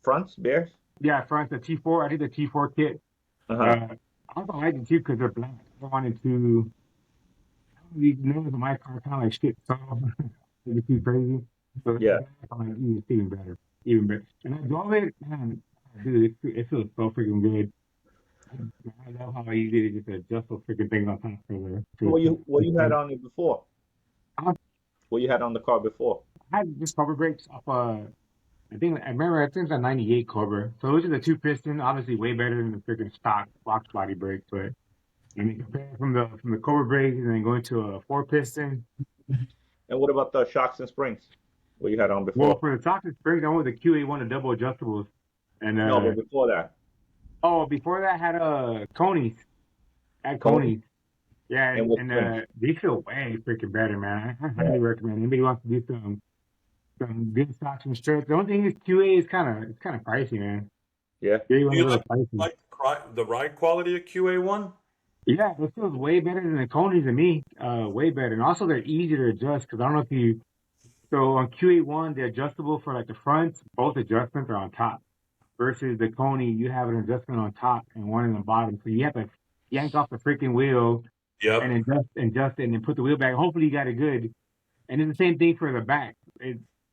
Speaker 3: fronts, bears.
Speaker 2: Yeah, front the T4. I did the T4 kit.
Speaker 3: Uh huh.
Speaker 2: Uh, I also like it too because they're black. I wanted to. These nails on my car kind of like shit, so it's too crazy. So
Speaker 3: Yeah.
Speaker 2: I'm like, it's even better, even better. And I drove it, man, dude, it feels so freaking good. I love how easy it is to adjust those freaking things on top for
Speaker 3: What you had on it before?
Speaker 2: I
Speaker 3: What you had on the car before?
Speaker 2: had just cover brakes off I think it's a 98 Cobra. So those are the two piston, obviously way better than the freaking stock Foxbody brakes, but I mean compared from the Cobra brakes and then going to a four piston.
Speaker 3: And what about the shocks and springs? What you had on
Speaker 2: Well,
Speaker 3: before?
Speaker 2: for the shocks and springs, I went with the QA1, the double adjustables. And
Speaker 3: No, but before that,
Speaker 2: before that, I had Coney's. I had
Speaker 3: Coney
Speaker 2: Coney's. Yeah,
Speaker 3: and what
Speaker 2: and
Speaker 3: springs?
Speaker 2: they feel way freaking better, man. I
Speaker 3: Yeah.
Speaker 2: highly recommend. Anybody wants to do some good stocks and strips. The only thing is QA is kind of pricey, man.
Speaker 3: Yeah.
Speaker 2: QA1
Speaker 1: Do
Speaker 2: is a
Speaker 1: you
Speaker 2: little pricey.
Speaker 1: like the ride quality of QA1?
Speaker 2: Yeah, it feels way better than the Coney's to me. Way better, and also they're easier to adjust because I don't know if you. So on QA1, they're adjustable for like the fronts. Both adjustments are on top. Versus the Coney, you have an adjustment on top and one in the bottom. So you have to yank off the freaking wheel and
Speaker 1: Yep.
Speaker 2: adjust it and then put the wheel back. Hopefully you got it good. And it's the same thing for the back.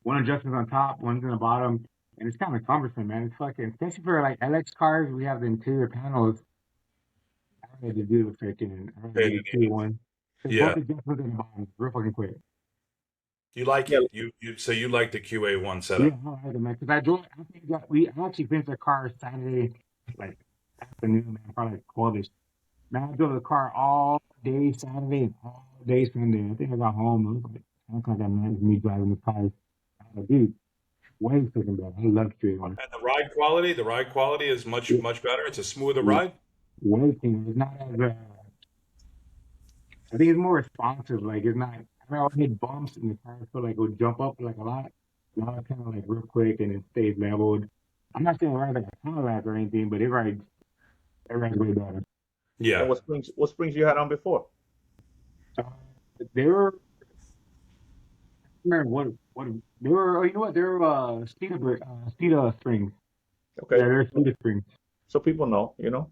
Speaker 2: One adjustment's on top, one's in the bottom. And it's kind of cumbersome, man. It's fucking, especially for like LX cars, we have the interior panels. I don't need to do the freaking, I don't
Speaker 1: Pain
Speaker 2: need
Speaker 1: in
Speaker 2: to
Speaker 1: the
Speaker 2: do
Speaker 1: ass.
Speaker 2: one. Because
Speaker 1: Yeah.
Speaker 2: both adjustments in the bottom, real fucking quick.
Speaker 1: You like
Speaker 3: Yeah.
Speaker 1: it. So you like the QA1
Speaker 2: Yeah,
Speaker 1: setup.
Speaker 2: I like it, man. Because I actually finished the car Saturday, like afternoon, man, probably like 12ish. Man, I drove the car all day Saturday and all day Sunday. I think I got home. It was like 10 o'clock at night with me driving the car. I was like, dude, way freaking bad. I love Q1.
Speaker 1: And the ride quality is
Speaker 2: Yeah,
Speaker 1: much better. It's a smoother
Speaker 2: yeah,
Speaker 1: ride.
Speaker 2: way cleaner. It's not as, I think it's more responsive. Like, it's not, I mean, I'll hit bumps and the car feel like it'll jump up like a lot. Now it's kind of like real quick and it stays leveled. I'm not saying it rides like a Cadillac or anything, but it rides way better.
Speaker 3: And
Speaker 1: Yeah.
Speaker 3: what springs you had on before?
Speaker 2: Uh, they were, I remember what, they were, oh, you know what? They were, Steeda springs.
Speaker 3: Okay.
Speaker 2: Yeah, they're Steeda springs.
Speaker 3: So people know, you know?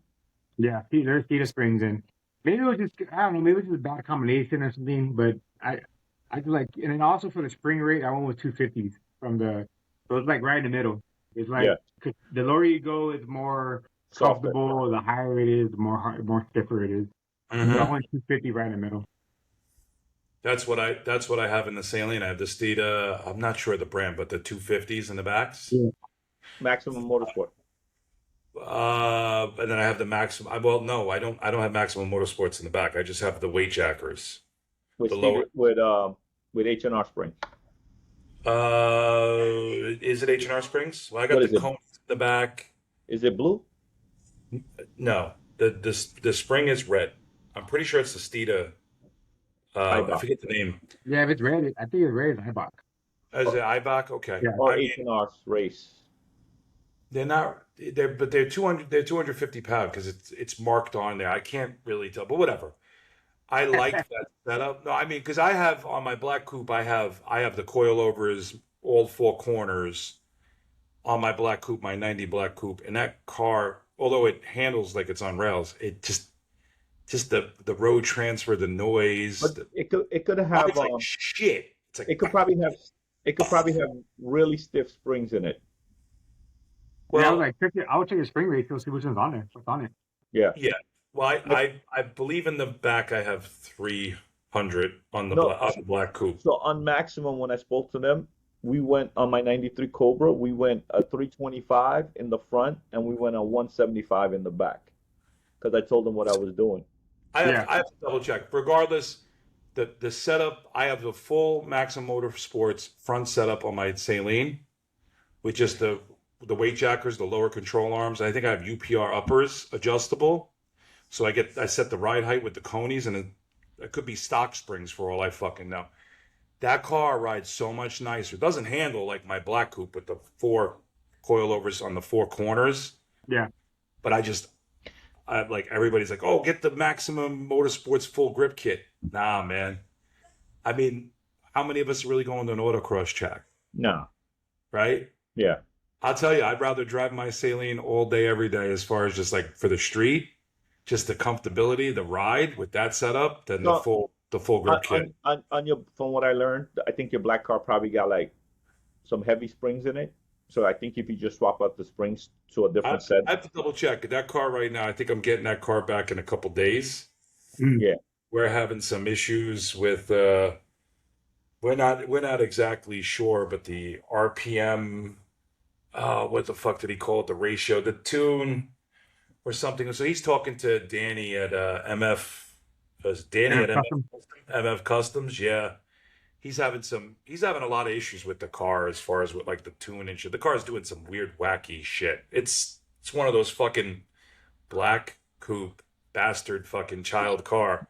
Speaker 2: Yeah, they're Steeda springs. And maybe it was just, I don't know, maybe it was just a bad combination or something, but I just like, and then also for the spring rate, I went with 250s so it's like right in the middle. It's like,
Speaker 3: Yeah.
Speaker 2: 'cause the lower you go, it's more
Speaker 3: Softer.
Speaker 2: comfortable. The higher it is, the more stiffer it is. So I
Speaker 1: Hmm.
Speaker 2: went 250 right in the middle.
Speaker 1: That's what I have in the Salient. I have the Steeda. I'm not sure the brand, but the 250s in the backs.
Speaker 2: Yeah.
Speaker 3: Maximum Motorsport.
Speaker 1: And then I have the maximum. Well, no, I don't. I don't have maximum motorsports in the back. I just have the weight jackers.
Speaker 3: with
Speaker 1: The lower.
Speaker 3: with H&R Spring.
Speaker 1: Is it H&R Springs? Well, I got
Speaker 3: What
Speaker 1: the
Speaker 3: is it?
Speaker 1: cones in the back.
Speaker 3: Is it blue?
Speaker 1: No, the spring is red. I'm pretty sure it's the Steeda. I
Speaker 3: Ibach
Speaker 1: forget the name.
Speaker 2: Yeah, if it's red, I think it's red as Ibach.
Speaker 1: Is it Ibach? Okay.
Speaker 2: Yeah.
Speaker 3: or
Speaker 1: I mean,
Speaker 3: H&R Race?
Speaker 1: they're not. They're 200. They're 250 pound because it's marked on there. I can't really tell, but whatever. I like that setup. No, I mean, because I have on my black coupe, I have the coilovers, all four corners on my black coupe, my 90 black coupe, and that car, although it handles like it's on rails, it just the road transfer, the noise,
Speaker 3: But it could
Speaker 1: oh,
Speaker 3: have
Speaker 1: it's like shit. It's like
Speaker 3: it could probably have it could probably have really stiff springs in it.
Speaker 2: Yeah, I was
Speaker 1: well,
Speaker 2: like, I would check the spring ratio, see which one's on there. What's on it?
Speaker 3: Yeah.
Speaker 1: yeah. Well,
Speaker 3: Like,
Speaker 1: I believe in the back I have 300 on
Speaker 3: no.
Speaker 1: the black coupe.
Speaker 3: So on maximum, when I spoke to them, we went on my '93 Cobra. We went a 325 in the front, and we went a 175 in the back because I told them what I was doing.
Speaker 2: Yeah.
Speaker 1: I have to double check. Regardless, the setup, I have the full Maxim Motorsports front setup on my Saline with just the weight jackers, the lower control arms. I think I have UPR uppers adjustable. So I set the ride height with the conies, and it could be stock springs for all I fucking know. That car rides so much nicer. It doesn't handle like my black coupe with the four coilovers on the four corners.
Speaker 2: Yeah.
Speaker 1: But I like everybody's like, oh, get the Maximum Motorsports full grip kit. Nah, man. I mean, how many of us are really going to an autocross track,
Speaker 3: No.
Speaker 1: right?
Speaker 3: Yeah.
Speaker 1: I'll tell you, I'd rather drive my Saline all day, every day, as far as just like for the street, just the comfortability, the ride with that setup, than
Speaker 3: So
Speaker 1: the full grip kit.
Speaker 3: on your from what I learned, I think your black car probably got like some heavy springs in it. So I think if you just swap out the springs to a
Speaker 1: I,
Speaker 3: different set,
Speaker 1: I have to double check that car right now. I think I'm getting that car back in a couple days.
Speaker 2: Mm.
Speaker 3: yeah.
Speaker 1: We're having some issues with we're not exactly sure, but the RPM, what the fuck did he call it? The ratio, the tune or something. So he's talking to Danny at MF. Danny
Speaker 2: Yeah,
Speaker 1: at
Speaker 2: custom.
Speaker 1: MF Customs? Yeah. He's having a lot of issues with the car as far as with like the tune and shit. The car's doing some weird wacky shit. It's one of those fucking black coupe bastard fucking child car.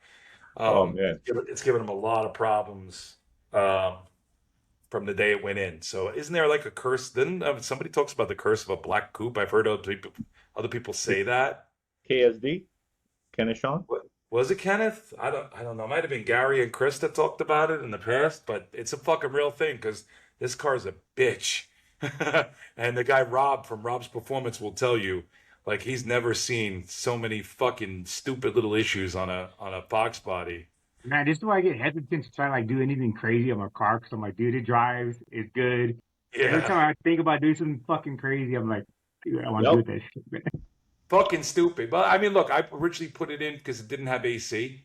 Speaker 3: Oh man.
Speaker 1: It's given him a lot of problems from the day it went in. So isn't there like a curse? Then somebody talks about the curse of a black coupe. I've heard other people say that.
Speaker 3: KSD, Kenneth Sean.
Speaker 1: What was it, Kenneth? I don't know. It might have been Gary and Chris that talked about it in the past, but it's a fucking real thing because this car's a bitch. And the guy Rob from Rob's Performance will tell you, like he's never seen so many fucking stupid little issues on a Fox body.
Speaker 2: Man, this is why I get hesitant to try to like do anything crazy on my car because I'm like, dude, it drives, it's good. Every
Speaker 1: Yeah,
Speaker 2: time I think about doing something fucking crazy, I'm like, dude, I want to
Speaker 3: Yep.
Speaker 2: do this shit, man.
Speaker 1: fucking stupid. But I mean, look, I originally put it in because it didn't have AC.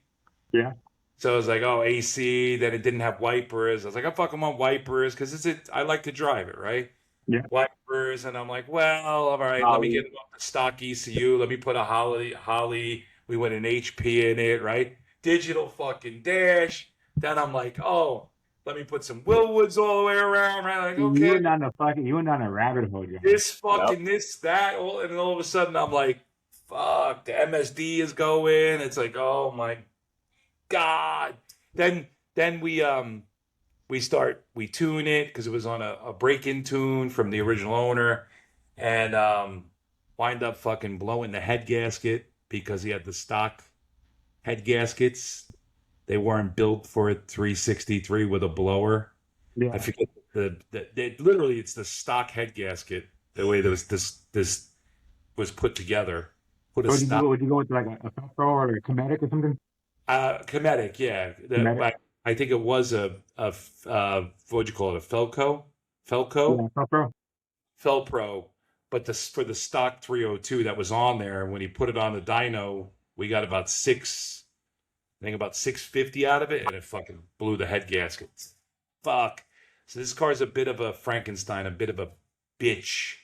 Speaker 2: Yeah.
Speaker 1: So I was like, oh, AC. Then it didn't have wipers. I was like, I fucking want wipers because I like to drive it, right?
Speaker 2: Yeah.
Speaker 1: Wipers, and I'm like, well, all right, let me
Speaker 3: Holly.
Speaker 1: get it off the stock ECU. Let me put a Holly. We went an HP in it, right? Digital fucking dash. Then I'm like, oh, let me put some Willwoods all the way around, right? Like,
Speaker 2: You
Speaker 1: okay,
Speaker 2: went down a rabbit hole, John.
Speaker 1: this
Speaker 3: Yep.
Speaker 1: fucking this that, and then all of a sudden I'm like, fuck, the MSD is going. It's like, oh my god. Then we tune it because it was on a break-in tune from the original owner, and wind up fucking blowing the head gasket because he had the stock head gaskets. They weren't built for a 363 with a blower. I
Speaker 2: Yeah.
Speaker 1: forget literally it's the stock head gasket. The way this was put together. Put a
Speaker 2: Would you
Speaker 1: stock
Speaker 2: go? Would you go with like a Pro or like a Kinetic or something?
Speaker 1: Kinetic, yeah.
Speaker 2: Kinetic?
Speaker 1: I think it was what'd you call it? A Felco,
Speaker 2: Yeah, Pro.
Speaker 1: Felpro. But for the stock 302 that was on there, when he put it on the dyno, we got about 650 out of it, and it fucking blew the head gasket. Fuck. So this car is a bit of a Frankenstein, a bit of a bitch.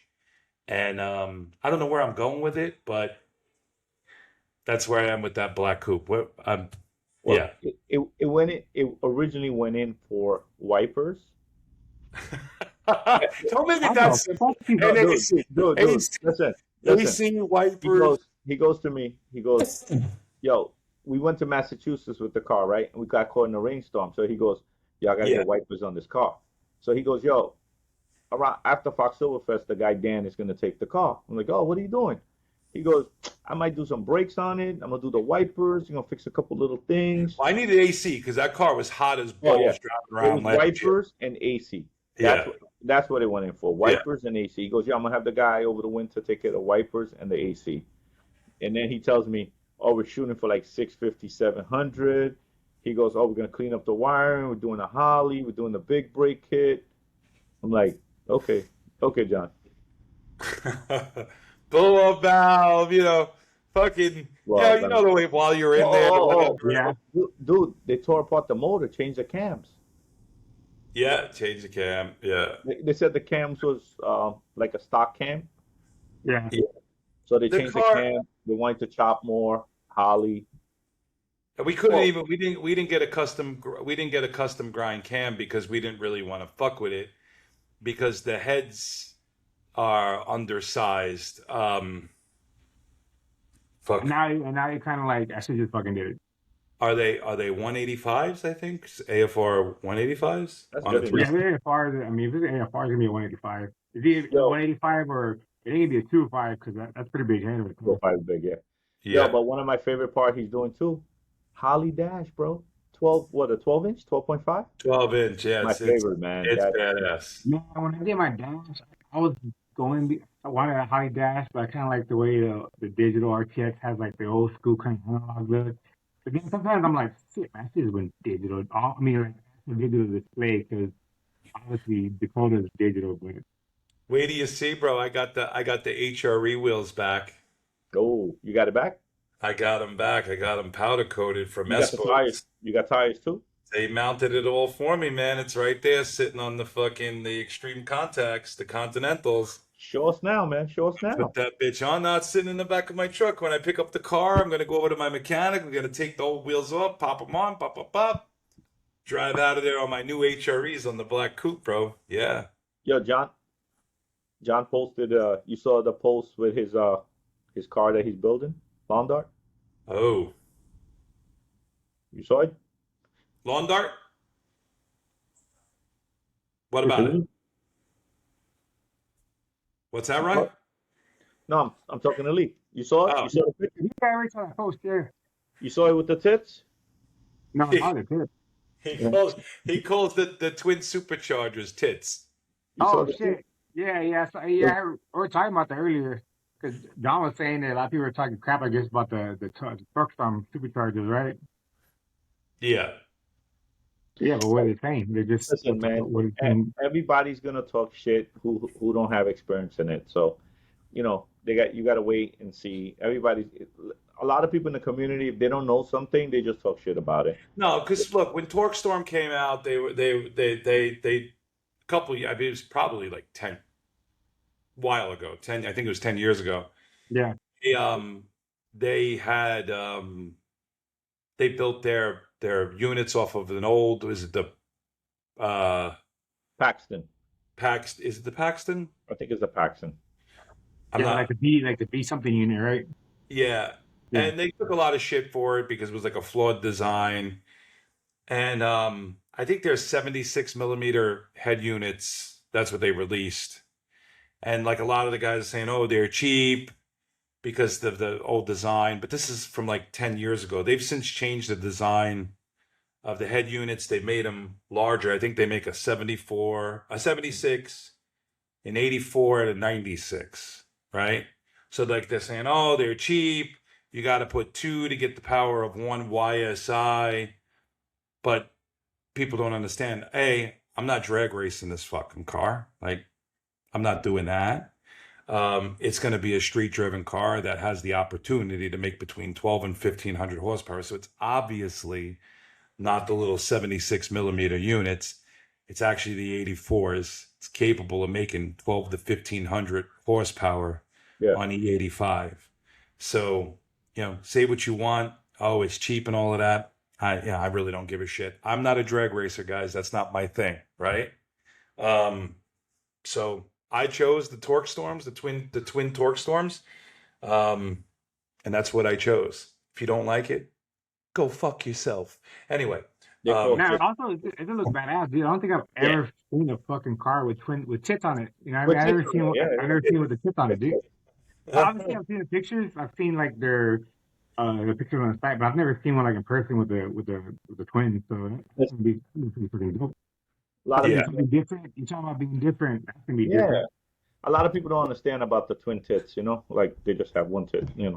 Speaker 1: And I don't know where I'm going with it, but that's where I am with that black coupe.
Speaker 3: Well,
Speaker 1: Yeah.
Speaker 3: it originally went in for wipers.
Speaker 1: Don't make
Speaker 2: How
Speaker 1: it that
Speaker 2: the
Speaker 1: simple.
Speaker 2: fuck you
Speaker 3: No,
Speaker 1: And
Speaker 3: dude,
Speaker 1: AC,
Speaker 3: dude,
Speaker 1: AC,
Speaker 3: listen.
Speaker 1: AC wipers.
Speaker 3: He goes to me. He goes, yo, we went to Massachusetts with the car, right? And we got caught in a rainstorm. So he goes, yo, I gotta
Speaker 1: Yeah.
Speaker 3: get wipers on this car. So he goes, yo, around after Foxtoberfest, the guy Dan is gonna take the car. I'm like, oh, what are you doing? He goes, I might do some brakes on it. I'm gonna do the wipers. You know, fix a couple little things.
Speaker 1: Well, I needed AC because that car was hot as
Speaker 3: Oh yeah,
Speaker 1: balls driving
Speaker 3: it was
Speaker 1: around last year.
Speaker 3: wipers and AC.
Speaker 1: Yeah.
Speaker 3: That's what it went in for.
Speaker 1: Yeah.
Speaker 3: Wipers and AC. He goes, yeah, I'm gonna have the guy over the winter take care of the wipers and the AC. And then he tells me, oh, we're shooting for like 650, 700. He goes, oh, we're gonna clean up the wiring. We're doing a Holly. We're doing the big brake kit. I'm like, okay, John.
Speaker 1: Blow off valve, fucking,
Speaker 3: Well,
Speaker 1: you know the way while you're in there. Whatever.
Speaker 2: Yeah.
Speaker 3: Dude, they tore apart the motor, changed the cams.
Speaker 1: Yeah, change the cam. Yeah.
Speaker 3: They said the cams was like a stock cam.
Speaker 2: Yeah.
Speaker 3: So they
Speaker 1: The
Speaker 3: changed
Speaker 1: car-
Speaker 3: the cam. They wanted to chop more. Holly.
Speaker 1: And we couldn't
Speaker 3: Well-
Speaker 1: even we didn't get a custom grind cam because we didn't really want to fuck with it because the heads are undersized. Fuck.
Speaker 2: And now you're kind of like, I should just fucking did it.
Speaker 1: Are they 185s, I think? AFR 185s?
Speaker 3: That's
Speaker 1: On a
Speaker 3: good
Speaker 1: three-
Speaker 2: Yeah, if it's AFR, I mean, if it's AFR, it's gonna be a 185. Is it
Speaker 3: Yo.
Speaker 2: 185 or it ain't gonna be a 205 because that's pretty big anyway.
Speaker 3: Profile big, yeah.
Speaker 1: Yeah.
Speaker 3: Yeah, but one of my favorite part he's doing too, Holly Dash, bro. 12-inch, 12.5.
Speaker 1: 12-inch, yeah.
Speaker 3: My
Speaker 1: It's
Speaker 3: favorite, man.
Speaker 1: it's
Speaker 3: That-
Speaker 1: badass.
Speaker 2: Man, when I did my dash, I was I wanted a high dash, but I kind of like the way the digital RTX has like the old school kind of analog look. But then sometimes I'm like, shit, man, this went digital. I mean, like the digital display because obviously the phone is digital, but
Speaker 1: Wait till you see, bro. I got the HRE wheels back.
Speaker 3: Oh, you got it back?
Speaker 1: I got them back. I got them powder coated from
Speaker 3: You got the
Speaker 1: Espo.
Speaker 3: tires. You got tires too?
Speaker 1: They mounted it all for me, man. It's right there, sitting on the extreme contacts, the Continentals.
Speaker 3: Show us now, man. Show us now.
Speaker 1: Put that bitch on. Now it's sitting in the back of my truck. When I pick up the car, I'm gonna go over to my mechanic. We're gonna take the old wheels off, pop them on, pop. Drive out of there on my new HREs on the black coupe, bro. Yeah.
Speaker 3: Yo, John posted. You saw the post with his car that he's building, Lawn Dart.
Speaker 1: Oh,
Speaker 3: You saw it?
Speaker 1: lawn dart. What about it? What's that, Ryan?
Speaker 3: No, I'm talking to Lee. You saw it?
Speaker 1: Oh.
Speaker 3: You saw the picture?
Speaker 2: you got every time I post there.
Speaker 3: You saw it with the tits?
Speaker 2: No, not the tip.
Speaker 1: He calls the twin superchargers tits.
Speaker 3: You saw
Speaker 2: Oh
Speaker 3: the
Speaker 2: shit! Yeah. So, we were talking about that earlier because Don was saying that a lot of people were talking crap, I guess, about the truck from superchargers, right?
Speaker 1: Yeah.
Speaker 3: Yeah,
Speaker 2: But what are they saying? They're just
Speaker 3: Listen, man,
Speaker 2: What are they saying?
Speaker 3: everybody's gonna talk shit who don't have experience in it. So, you gotta wait and see. A lot of people in the community, if they don't know something, they just talk shit about it.
Speaker 1: No, because look, when Torque Storm came out, they a couple. I mean, it was probably like 10 while ago. 10. I think it was 10 years ago.
Speaker 2: Yeah.
Speaker 1: They had they built their units off of an old. Is it the
Speaker 3: Paxton.
Speaker 1: Paxton? Is it the Paxton?
Speaker 3: I think it's the Paxton.
Speaker 1: I'm
Speaker 2: Yeah,
Speaker 1: not.
Speaker 2: like the B something unit, right?
Speaker 1: Yeah.
Speaker 2: Yeah.
Speaker 1: And they took a lot of shit for it because it was like a flawed design. And I think there's 76 millimeter head units. That's what they released. And like a lot of the guys are saying, oh, they're cheap because of the old design. But this is from like 10 years ago. They've since changed the design of the head units. They made them larger. I think they make a 74, a 76, an 84, and a 96, right? So like they're saying, oh, they're cheap. You got to put 2 to get the power of 1 YSI. But people don't understand. A, I'm not drag racing this fucking car. Like, I'm not doing that. It's going to be a street-driven car that has the opportunity to make between 12 and 1,500 horsepower. So it's obviously not the little 76 millimeter units. It's actually the 84s. It's capable of making 12 to 1500 horsepower
Speaker 3: Yeah.
Speaker 1: on E85. So, say what you want. Oh, it's cheap and all of that. I really don't give a shit. I'm not a drag racer, guys. That's not my thing, right? So I chose the Torque Storms, the twin Torque Storms, and that's what I chose. If you don't like it, go fuck yourself. Anyway,
Speaker 3: They're called
Speaker 2: Now,
Speaker 3: tits.
Speaker 2: also, it does look badass, dude. I don't think I've
Speaker 3: Yeah.
Speaker 2: ever seen a fucking car with tits on it. You know what I
Speaker 3: With
Speaker 2: mean?
Speaker 3: tits on it, yeah,
Speaker 2: I've never seen with the tits on it, dude.
Speaker 1: uh,
Speaker 2: Obviously, I've seen the pictures. I've seen like the pictures on the site, but I've never seen one like in person with the twins. So that's gonna be pretty freaking dope.
Speaker 3: A lot of
Speaker 1: Yeah.
Speaker 3: people.
Speaker 2: Be different. You're talking about being different. That's gonna be
Speaker 3: Yeah.
Speaker 2: different.
Speaker 3: A lot of people don't understand about the twin tits, like they just have one tit,
Speaker 2: Yeah.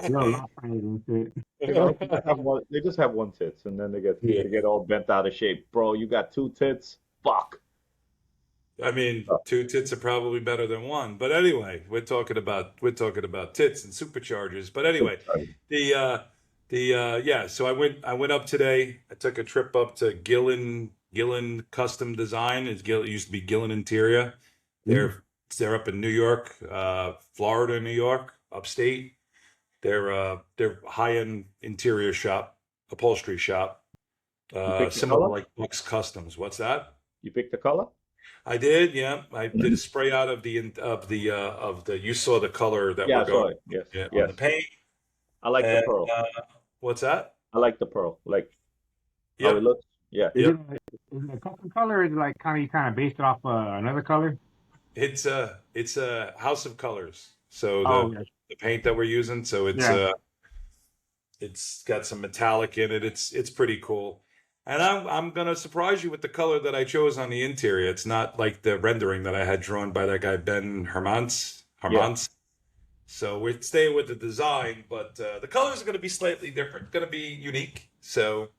Speaker 2: You're a lot funnier than shit.
Speaker 3: They just have one tits, and then they
Speaker 1: Yeah.
Speaker 3: get all bent out of shape. Bro, you got two tits? Fuck.
Speaker 1: I mean, two tits are probably better than one. But anyway, we're talking about tits and superchargers. But anyway, so I went up today. I took a trip up to Gillen Custom Design. It used to be Gillen Interior. They're up in New York, Florida, New York, upstate. They're high-end interior shop, upholstery shop,
Speaker 3: picked the
Speaker 1: similar
Speaker 3: color?
Speaker 1: like Bucks Customs. What's that?
Speaker 3: You picked the color?
Speaker 1: I did, yeah. I did a spray out of the. You saw the color that
Speaker 3: Yeah,
Speaker 1: we're
Speaker 3: I saw
Speaker 1: going.
Speaker 3: it. Yes,
Speaker 1: Yeah,
Speaker 3: yes.
Speaker 1: on the paint.
Speaker 3: I like the
Speaker 1: And,
Speaker 3: pearl.
Speaker 1: what's that?
Speaker 3: I like the pearl. Like how
Speaker 1: Yeah,
Speaker 3: it looks. Yeah.
Speaker 2: Is
Speaker 1: Yep.
Speaker 2: it a custom color, or is it like you kind of based it off another color?
Speaker 1: It's a house of colors. So
Speaker 2: Oh, yeah.
Speaker 1: the paint that we're using. So
Speaker 2: Yeah.
Speaker 1: it's got some metallic in it. It's pretty cool. And I'm gonna surprise you with the color that I chose on the interior. It's not like the rendering that I had drawn by that guy Ben Hermans.
Speaker 3: Yeah.
Speaker 1: So we're staying with the design, but the colors are going to be slightly different. Going to be unique. So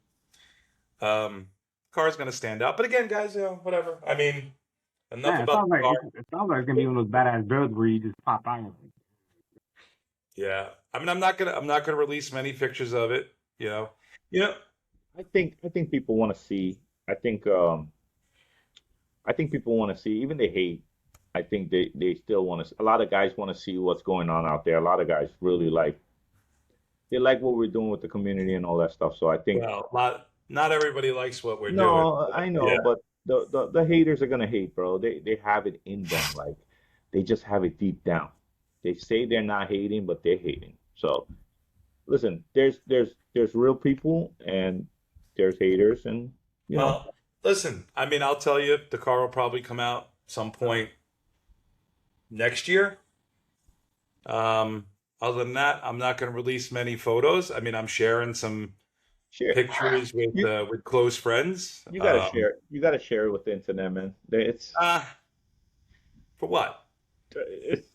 Speaker 1: car's going to stand out. But again, guys, whatever. I mean, enough
Speaker 2: Yeah,
Speaker 1: about the car.
Speaker 2: it sounds like it's gonna be one of those badass builds where you just pop out.
Speaker 1: Yeah, I mean, I'm not gonna release many pictures of it. You know.
Speaker 3: I think people want to see. I think people want to see. Even they hate. I think they still want to. A lot of guys want to see what's going on out there. A lot of guys really like. They like what we're doing with the community and all that stuff. So I think.
Speaker 1: Well, not everybody likes what we're doing.
Speaker 3: No, I know,
Speaker 1: Yeah.
Speaker 3: but the haters are gonna hate, bro. They have it in them, like they just have it deep down. They say they're not hating, but they're hating. So listen, there's real people and there's haters, and
Speaker 1: Well, listen. I mean, I'll tell you, the car will probably come out some point next year. Other than that, I'm not going to release many photos. I mean, I'm sharing some
Speaker 3: share.
Speaker 1: pictures with close friends.
Speaker 3: You gotta share. You gotta share it with the internet, man.
Speaker 1: For what?
Speaker 3: It's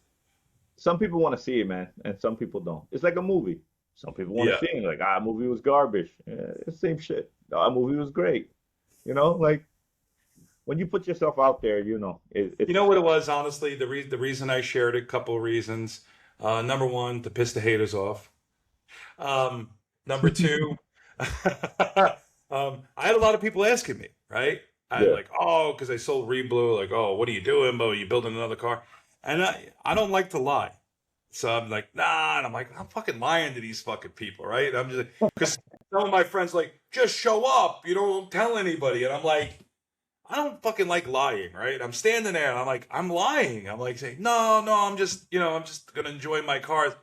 Speaker 3: some people want to see it, man, and some people don't. It's like a movie. Some people want to
Speaker 1: Yeah.
Speaker 3: see it, like movie was garbage. It's the same shit. Movie was great. Like when you put yourself out there, it's
Speaker 1: You know what it was, honestly? The reason I shared it, a couple of reasons. Number one, to piss the haters off. Number two, I had a lot of people asking me, right? I
Speaker 3: Yeah.
Speaker 1: like, because I sold Reblue, like, what are you doing, Bo? Are you building another car? And I don't like to lie. So I'm like, nah, and I'm like, I'm fucking lying to these fucking people, right? I'm just because some of my friends like, just show up, don't tell anybody. And I'm like, I don't fucking like lying, right? I'm standing there and I'm like, I'm lying. I'm like saying, no, I'm just gonna enjoy my cars.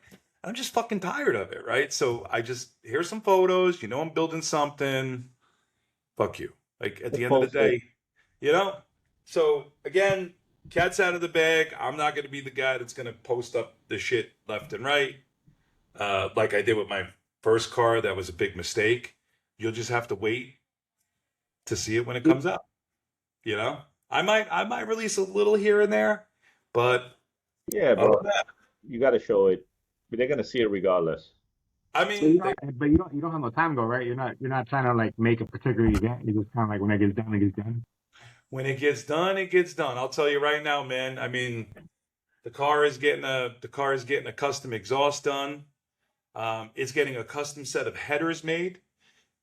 Speaker 1: I'm just fucking tired of it, right? So here's some photos, I'm building something. Fuck you. Like at the end of the day, So again, cat's out of the bag. I'm not gonna be the guy that's gonna post up the shit left and right. Like I did with my first car, that was a big mistake. You'll just have to wait to see it when it comes out. I might release a little here and there, but
Speaker 3: yeah, bro. You got to show it, but they're gonna see it regardless.
Speaker 1: I
Speaker 2: But
Speaker 1: mean,
Speaker 2: you don't have no time though, right? You're not trying to like make a particular event. You just kind of like when it gets done, it gets done.
Speaker 1: when it gets done, it gets done. I'll tell you right now, man. I mean, the car is getting a custom exhaust done. It's getting a custom set of headers made.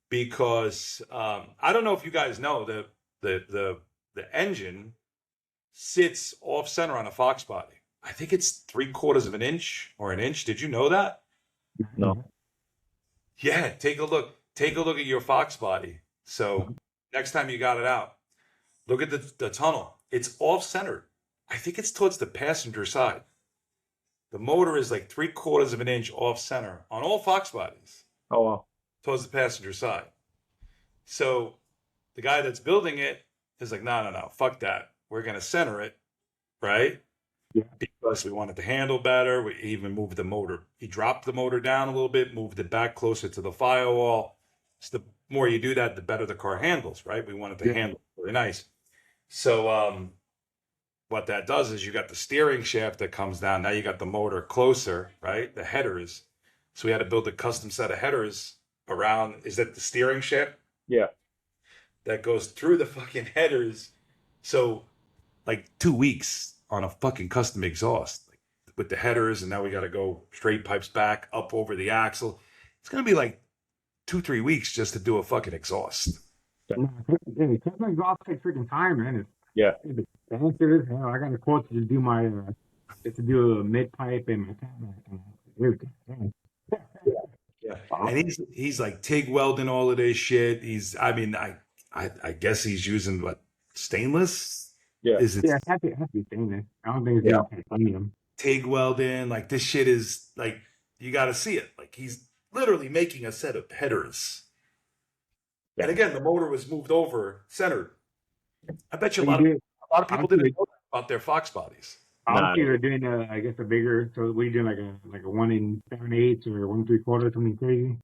Speaker 1: because I don't know if you guys know that the engine sits off center on a Foxbody. I think it's 3/4 of an inch or an inch. Did you know that?
Speaker 3: No.
Speaker 1: Yeah, take a look. Take a look at your Foxbody. So next time you got it out, look at the tunnel. It's off center. I think it's towards the passenger side. The motor is like 3/4 of an inch off center on all Foxbodies
Speaker 3: Oh wow.
Speaker 1: towards the passenger side. So the guy that's building it is like, no, fuck that. We're gonna center it, right?
Speaker 2: Yeah.
Speaker 1: Because we wanted to handle better. We even moved the motor. He dropped the motor down a little bit, moved it back closer to the firewall. So the more you do that, the better the car handles, right? We wanted to handle it really nice. So what that does is you got the steering shaft that comes down. Now you got the motor closer, right? The headers. So we had to build a custom set of headers around. Is that the steering shaft?
Speaker 3: Yeah.
Speaker 1: That goes through the fucking headers. So like 2 weeks on a fucking custom exhaust, like, with the headers, and now we got to go straight pipes back up over the axle. It's gonna be like 2-3 weeks just to do a fucking exhaust.
Speaker 2: No, custom exhaust takes freaking time, man.
Speaker 3: Yeah.
Speaker 2: It's expensive as hell. I got a quote to do my to do a mid pipe and my
Speaker 1: Yeah, and he's like TIG welding all of this shit. I guess he's using what, stainless?
Speaker 3: Yeah.
Speaker 1: Is it
Speaker 2: Yeah, it has to be stainless. I don't think it's titanium.
Speaker 1: TIG welding? Like, this shit is like, you got to see it. Like, he's literally making a set of headers. And again, the motor was moved over centered. I bet you a lot of people didn't know that about their Foxbodies.
Speaker 2: Obviously, they're doing I guess a bigger. So what are you doing, like a 1 7/8 or 1 3/4, something crazy?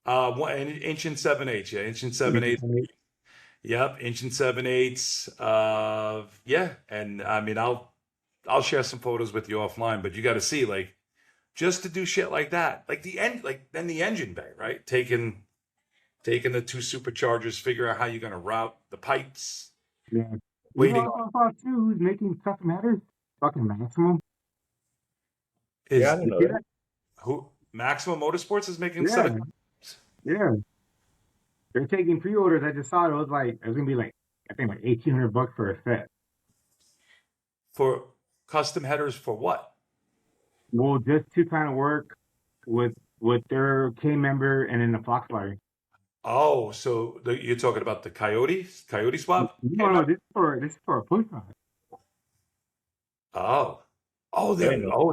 Speaker 1: 1 inch and 7/8. Yeah, inch and 7/8. Yep, inch and 7/8. Yeah, and I mean, I'll share some photos with you offline, but you got to see, like, just to do shit like that, like the engine bay, right? Taking the 2 superchargers, figure out how you're gonna route the pipes.
Speaker 2: Yeah.
Speaker 1: Waiting.
Speaker 2: You know what too? Who's making custom headers? Fucking Maximum.
Speaker 1: I
Speaker 3: didn't know that.
Speaker 1: Who? Maximum Motorsports is making
Speaker 2: Yeah. They're taking pre-orders. I just saw it. It was gonna be like, I think like $1,800 for a set.
Speaker 1: For custom headers for what?
Speaker 2: Well, just to kind of work with their K member and then the Foxbody.
Speaker 1: Oh, so you're talking about the Coyote swap?
Speaker 2: No, this is for a push rod.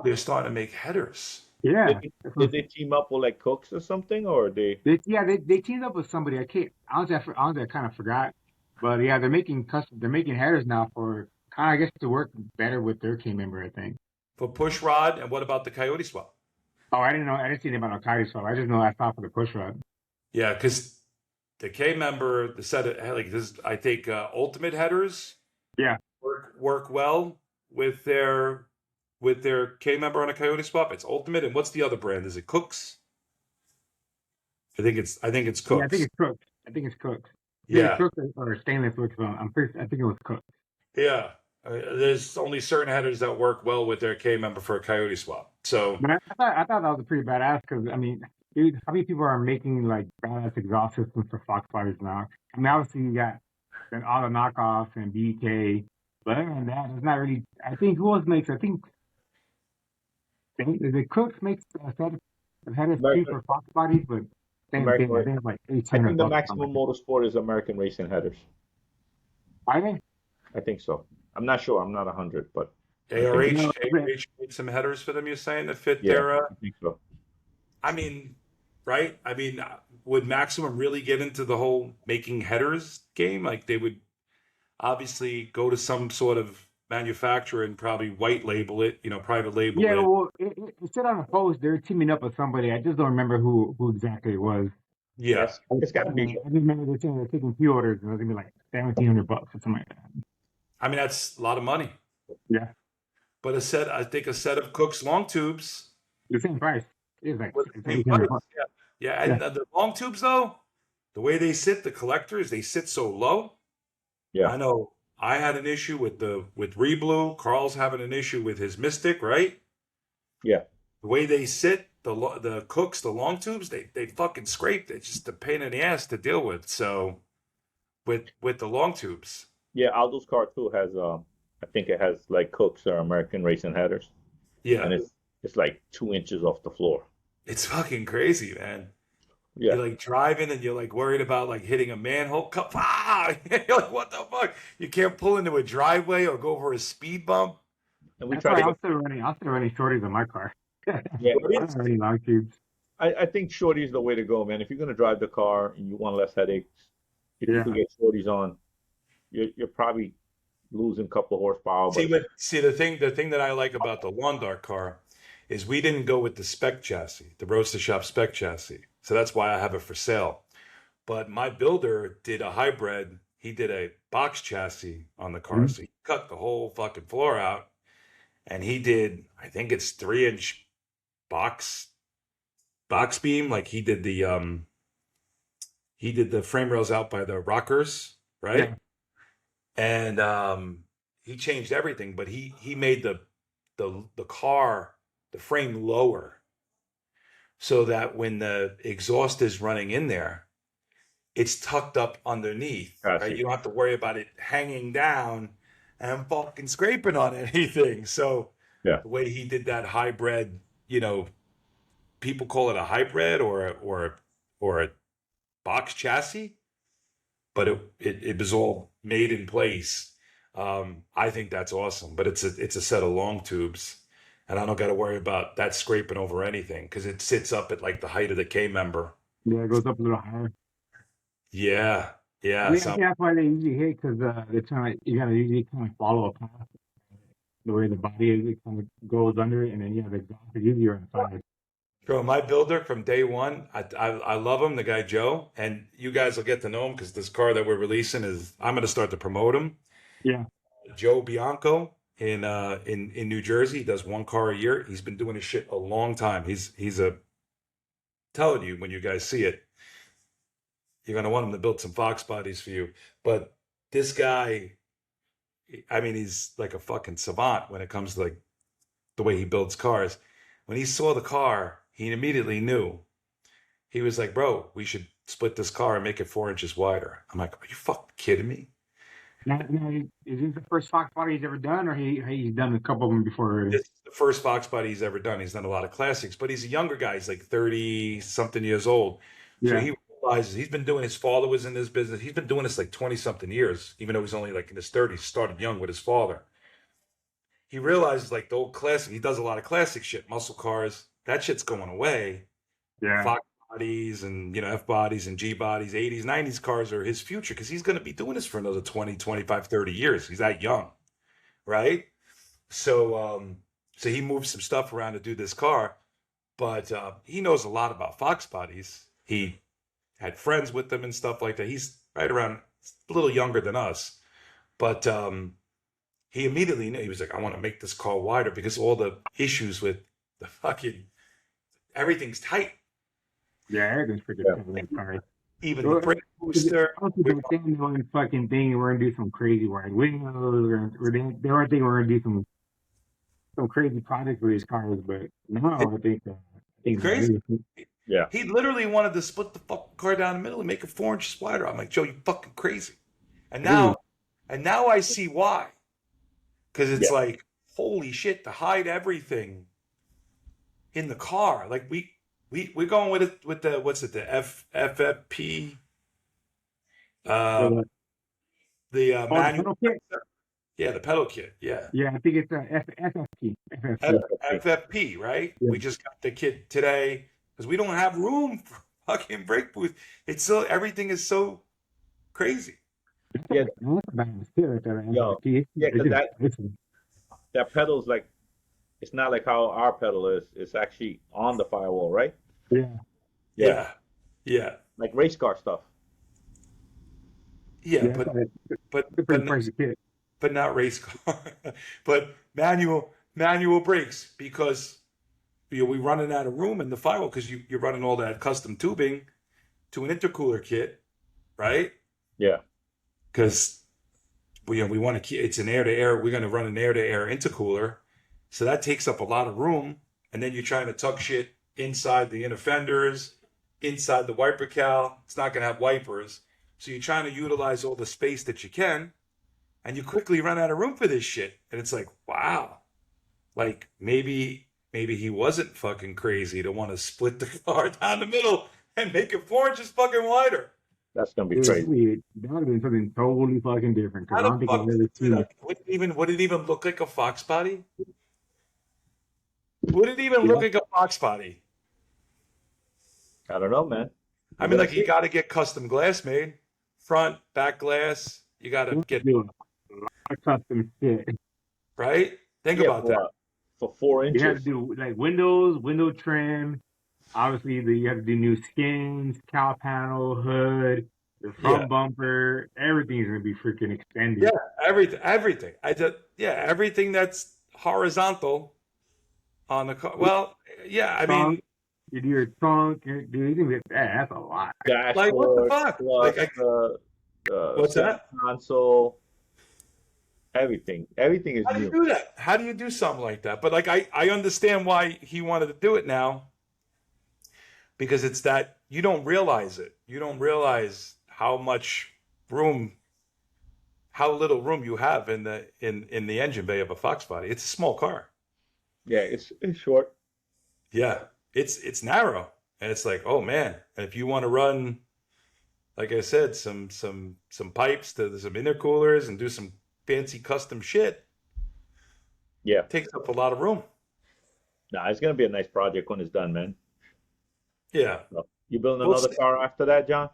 Speaker 1: They're starting to make headers.
Speaker 2: Yeah.
Speaker 3: Did they team up with like Cooks or something, or they?
Speaker 2: They teamed up with somebody. I kind of forgot, but yeah, they're making headers now for kind of, I guess, to work better with their K member, I think.
Speaker 1: For push rod, and what about the Coyote swap?
Speaker 2: Oh, I didn't know. I didn't see anything about no Coyote swap. I just know I saw for the push rod.
Speaker 1: Yeah, because the K member, the set of, like this, I think Ultimate headers.
Speaker 2: Yeah.
Speaker 1: Work well with their K member on a Coyote swap. It's Ultimate, and what's the other brand? Is it Cooks? I think it's Cooks.
Speaker 2: Yeah, I think it's Cooks.
Speaker 1: Yeah.
Speaker 2: Cooks or Stainless works well. I think it was Cooks.
Speaker 1: Yeah. There's only certain headers that work well with their K member for a Coyote swap. So,
Speaker 2: but I thought that was pretty badass because, I mean, dude, how many people are making like badass exhaust systems for Foxbodies now? I mean, obviously you got all the knockoffs and BK, but other than that, it's not really. I think who else makes? I think the Cooks makes a set of headers too for Foxbodies, but same thing. I think it's like $800.
Speaker 3: I think the Maximum Motorsport is American Racing headers.
Speaker 2: I think.
Speaker 3: I think so. I'm not sure. I'm not 100, but
Speaker 1: ARH made some headers for them. You're saying that fit their.
Speaker 3: I think so.
Speaker 1: I mean, right? I mean, would Maximum really get into the whole making headers game? Like, they would obviously go to some sort of manufacturer and probably white label it, private label it.
Speaker 2: Yeah, well, it said on the post they're teaming up with somebody. I just don't remember who exactly it was.
Speaker 1: Yeah,
Speaker 3: it's got to be.
Speaker 2: I just remember they're saying they're taking pre-orders and it was gonna be like $1,700 or something like that.
Speaker 1: I mean, that's a lot of money.
Speaker 2: Yeah,
Speaker 1: but I think a set of Cook's long tubes.
Speaker 2: The same price. It's like
Speaker 1: $800. Yeah, and the long tubes though, the way they sit, the collectors, they sit so low.
Speaker 3: Yeah,
Speaker 1: I know. I had an issue with Reblue. Carl's having an issue with his Mystic, right?
Speaker 3: Yeah.
Speaker 1: The way they sit, the cooks, the long tubes, they fucking scrape. It's just a pain in the ass to deal with. So with the long tubes,
Speaker 3: Yeah, Aldo's car too has I think it has like Cooks or American racing headers, and
Speaker 1: yeah,
Speaker 3: it's like 2 inches off the floor.
Speaker 1: it's fucking crazy, man.
Speaker 3: Yeah,
Speaker 1: You're like driving and you're like worried about like hitting a manhole cup. Ah! You're like, what the fuck? You can't pull into a driveway or go over a speed bump.
Speaker 3: and we
Speaker 2: That's
Speaker 3: try
Speaker 2: why
Speaker 3: to get
Speaker 2: I'm still running shorties on my car. I'm
Speaker 3: yeah.
Speaker 2: not running long tubes.
Speaker 3: I think shorty is the way to go, man. If you're gonna drive the car and you want less headaches, if you could
Speaker 2: Yeah.
Speaker 3: get shorties on, you're probably losing a couple of horsepower.
Speaker 1: See,
Speaker 3: But
Speaker 1: the thing that I like about the lawn dart car is we didn't go with the spec chassis, the roaster shop spec chassis. So that's why I have it for sale. But my builder did a hybrid. He did a box chassis on the car.
Speaker 2: Mhm.
Speaker 1: So he cut the whole fucking floor out and he did, I think it's 3-inch box beam. Like he did the frame rails out by the rockers,
Speaker 2: Yeah.
Speaker 1: right? And he changed everything, but he made the car, the frame lower so that when the exhaust is running in there, it's tucked up underneath,
Speaker 3: I
Speaker 1: right?
Speaker 3: see.
Speaker 1: You don't have to worry about it hanging down and fucking scraping on anything. So
Speaker 3: Yeah,
Speaker 1: the way he did that hybrid, people call it a hybrid or a box chassis, but it was all made in place. I think that's awesome, but it's a set of long tubes, and I don't got to worry about that scraping over anything because it sits up at like the height of the K member.
Speaker 2: Yeah, it goes up a little higher.
Speaker 1: Yeah,
Speaker 2: I
Speaker 1: yeah.
Speaker 2: mean, I
Speaker 1: So
Speaker 2: think that's why they usually hit because they're trying you gotta usually kind of follow a path. The way the body is, it kind of goes under it, and then the exhaust is usually on the side.
Speaker 1: from my builder from day one, I love him, the guy Joe, and you guys will get to know him because this car that we're releasing is I'm going to start to promote him.
Speaker 2: Yeah.
Speaker 1: Joe Bianco in New Jersey. He does one car a year. He's been doing his shit a long time. He's a telling you when you guys see it, you're gonna want him to build some Fox bodies for you. But this guy, I mean, he's like a fucking savant when it comes to like the way he builds cars. When he saw the car, he immediately knew. He was like, "Bro, we should split this car and make it 4 inches wider." I'm like, "Are you fucking kidding me?"
Speaker 2: Now, is this the first Fox body he's ever done, or he's done a couple of them before already?
Speaker 1: It's the first Fox body he's ever done. He's done a lot of classics, but he's a younger guy. He's like 30 something years old. So
Speaker 2: Yeah.
Speaker 1: he realizes he's been doing, his father was in this business. He's been doing this like 20 something years, even though he's only like in his 30s, started young with his father. He realizes like the old classic, he does a lot of classic shit, muscle cars. That shit's going away.
Speaker 2: Yeah.
Speaker 1: Fox bodies and, F bodies and G bodies, 80s, 90s cars are his future because he's going to be doing this for another 20, 25, 30 years. He's that young, right? So he moved some stuff around to do this car, but he knows a lot about Fox bodies. He had friends with them and stuff like that. He's right around a little younger than us, but he immediately knew. He was like, I want to make this car wider because all the issues with the fucking everything's tight.
Speaker 2: Yeah, everything's freaking
Speaker 3: Yeah.
Speaker 2: tight with that car.
Speaker 1: Even the brake booster.
Speaker 2: Also, back then, they weren't fucking thinking we're gonna do some crazy wide windows. They weren't thinking we're gonna do some crazy projects with these cars. But now I think
Speaker 1: Crazy.
Speaker 3: yeah,
Speaker 1: He literally wanted to split the fucking car down the middle and make it 4 inches wider. I'm like, Joe, you fucking crazy. And now I see why. Because it's
Speaker 3: Yeah.
Speaker 1: like, holy shit, to hide everything in the car. Like we're going with it with the FFP,
Speaker 2: the
Speaker 1: manual.
Speaker 2: pedal kit?
Speaker 1: Yeah, the pedal kit. Yeah.
Speaker 2: Yeah, I think it's FFP.
Speaker 1: FFP, right?
Speaker 2: Yeah.
Speaker 1: We just got the kit today because we don't have room for fucking brake booth. It's so everything is so crazy.
Speaker 3: Yeah. Yo, yeah, because that pedal's like, it's not like how our pedal is. It's actually on the firewall, right?
Speaker 2: Yeah.
Speaker 1: Yeah.
Speaker 3: Like race car stuff.
Speaker 1: Yeah,
Speaker 2: Yeah,
Speaker 1: but
Speaker 2: it's a pretty pricey kit.
Speaker 1: but not race car, but manual brakes because we running out of room in the firewall because you're running all that custom tubing to an intercooler kit, right?
Speaker 3: Yeah.
Speaker 1: Because we want to keep it's an air to air. We're going to run an air to air intercooler, so that takes up a lot of room. And then you're trying to tuck shit inside the inner fenders, inside the wiper cowl. It's not going to have wipers. So you're trying to utilize all the space that you can, and you quickly run out of room for this shit. And it's like, wow, like maybe he wasn't fucking crazy to want to split the car down the middle and make it 4 inches fucking wider.
Speaker 3: That's gonna be
Speaker 2: Dude,
Speaker 3: crazy.
Speaker 2: that would have been something totally fucking different. Because
Speaker 1: How
Speaker 2: I don't
Speaker 1: the
Speaker 2: think I've
Speaker 1: fuck
Speaker 2: ever seen it.
Speaker 1: would it even look like a fox body? Would it even
Speaker 3: Yeah.
Speaker 1: look like a fox body?
Speaker 3: I don't know, man.
Speaker 1: I mean, like, you got to get custom glass made, front, back glass. You got to get,
Speaker 2: Do a lot of custom shit.
Speaker 1: right? Think
Speaker 3: Yeah,
Speaker 1: about that.
Speaker 3: for 4
Speaker 2: You have
Speaker 3: inches.
Speaker 2: to do like windows, window trim. Obviously, you have to do new skins, cowl panel, hood, the front
Speaker 1: Yeah.
Speaker 2: bumper. Everything's gonna be freaking extended.
Speaker 1: Yeah, everything. Everything that's horizontal on the car. Well, yeah, I mean,
Speaker 2: You do your trunk, dude. You can get that. That's a lot.
Speaker 3: Dashboard,
Speaker 1: like, what the fuck?
Speaker 3: plus
Speaker 1: Like,
Speaker 3: the
Speaker 1: what's
Speaker 3: center
Speaker 1: that?
Speaker 3: console, everything is
Speaker 1: How do you
Speaker 3: new.
Speaker 1: do that? How do you do something like that? But like, I understand why he wanted to do it now, because it's that you don't realize it. You don't realize how much room, how little room you have in the engine bay of a Fox body. It's a small car.
Speaker 3: Yeah, it's short.
Speaker 1: Yeah, it's narrow, and it's like, oh man. And if you want to run, like I said, some pipes to some intercoolers and do some fancy custom shit,
Speaker 3: Yeah.
Speaker 1: it takes up a lot of room.
Speaker 3: Nah, it's gonna be a nice project when it's done, man.
Speaker 1: Yeah,
Speaker 3: So, you building
Speaker 1: We'll
Speaker 3: another
Speaker 1: see.
Speaker 3: car after that, John?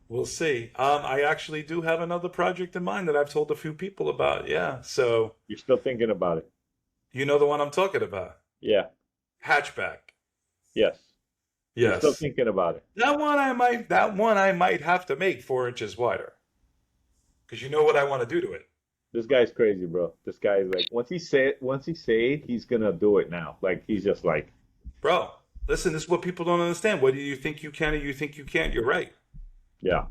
Speaker 1: we'll see. I actually do have another project in mind that I've told a few people about. Yeah, so
Speaker 3: You're still thinking about it?
Speaker 1: you know the one I'm talking about,
Speaker 3: Yeah.
Speaker 1: hatchback.
Speaker 3: Yes. You're still
Speaker 1: Yes,
Speaker 3: thinking about it.
Speaker 1: that one I might have to make 4 inches wider, because you know what I want to do to it.
Speaker 3: This guy's crazy, bro. This guy's like, once he say it, he's gonna do it now. Like he's just like,
Speaker 1: Bro, listen, this is what people don't understand. Whether you think you can or you think you can't, you're right.
Speaker 3: yeah,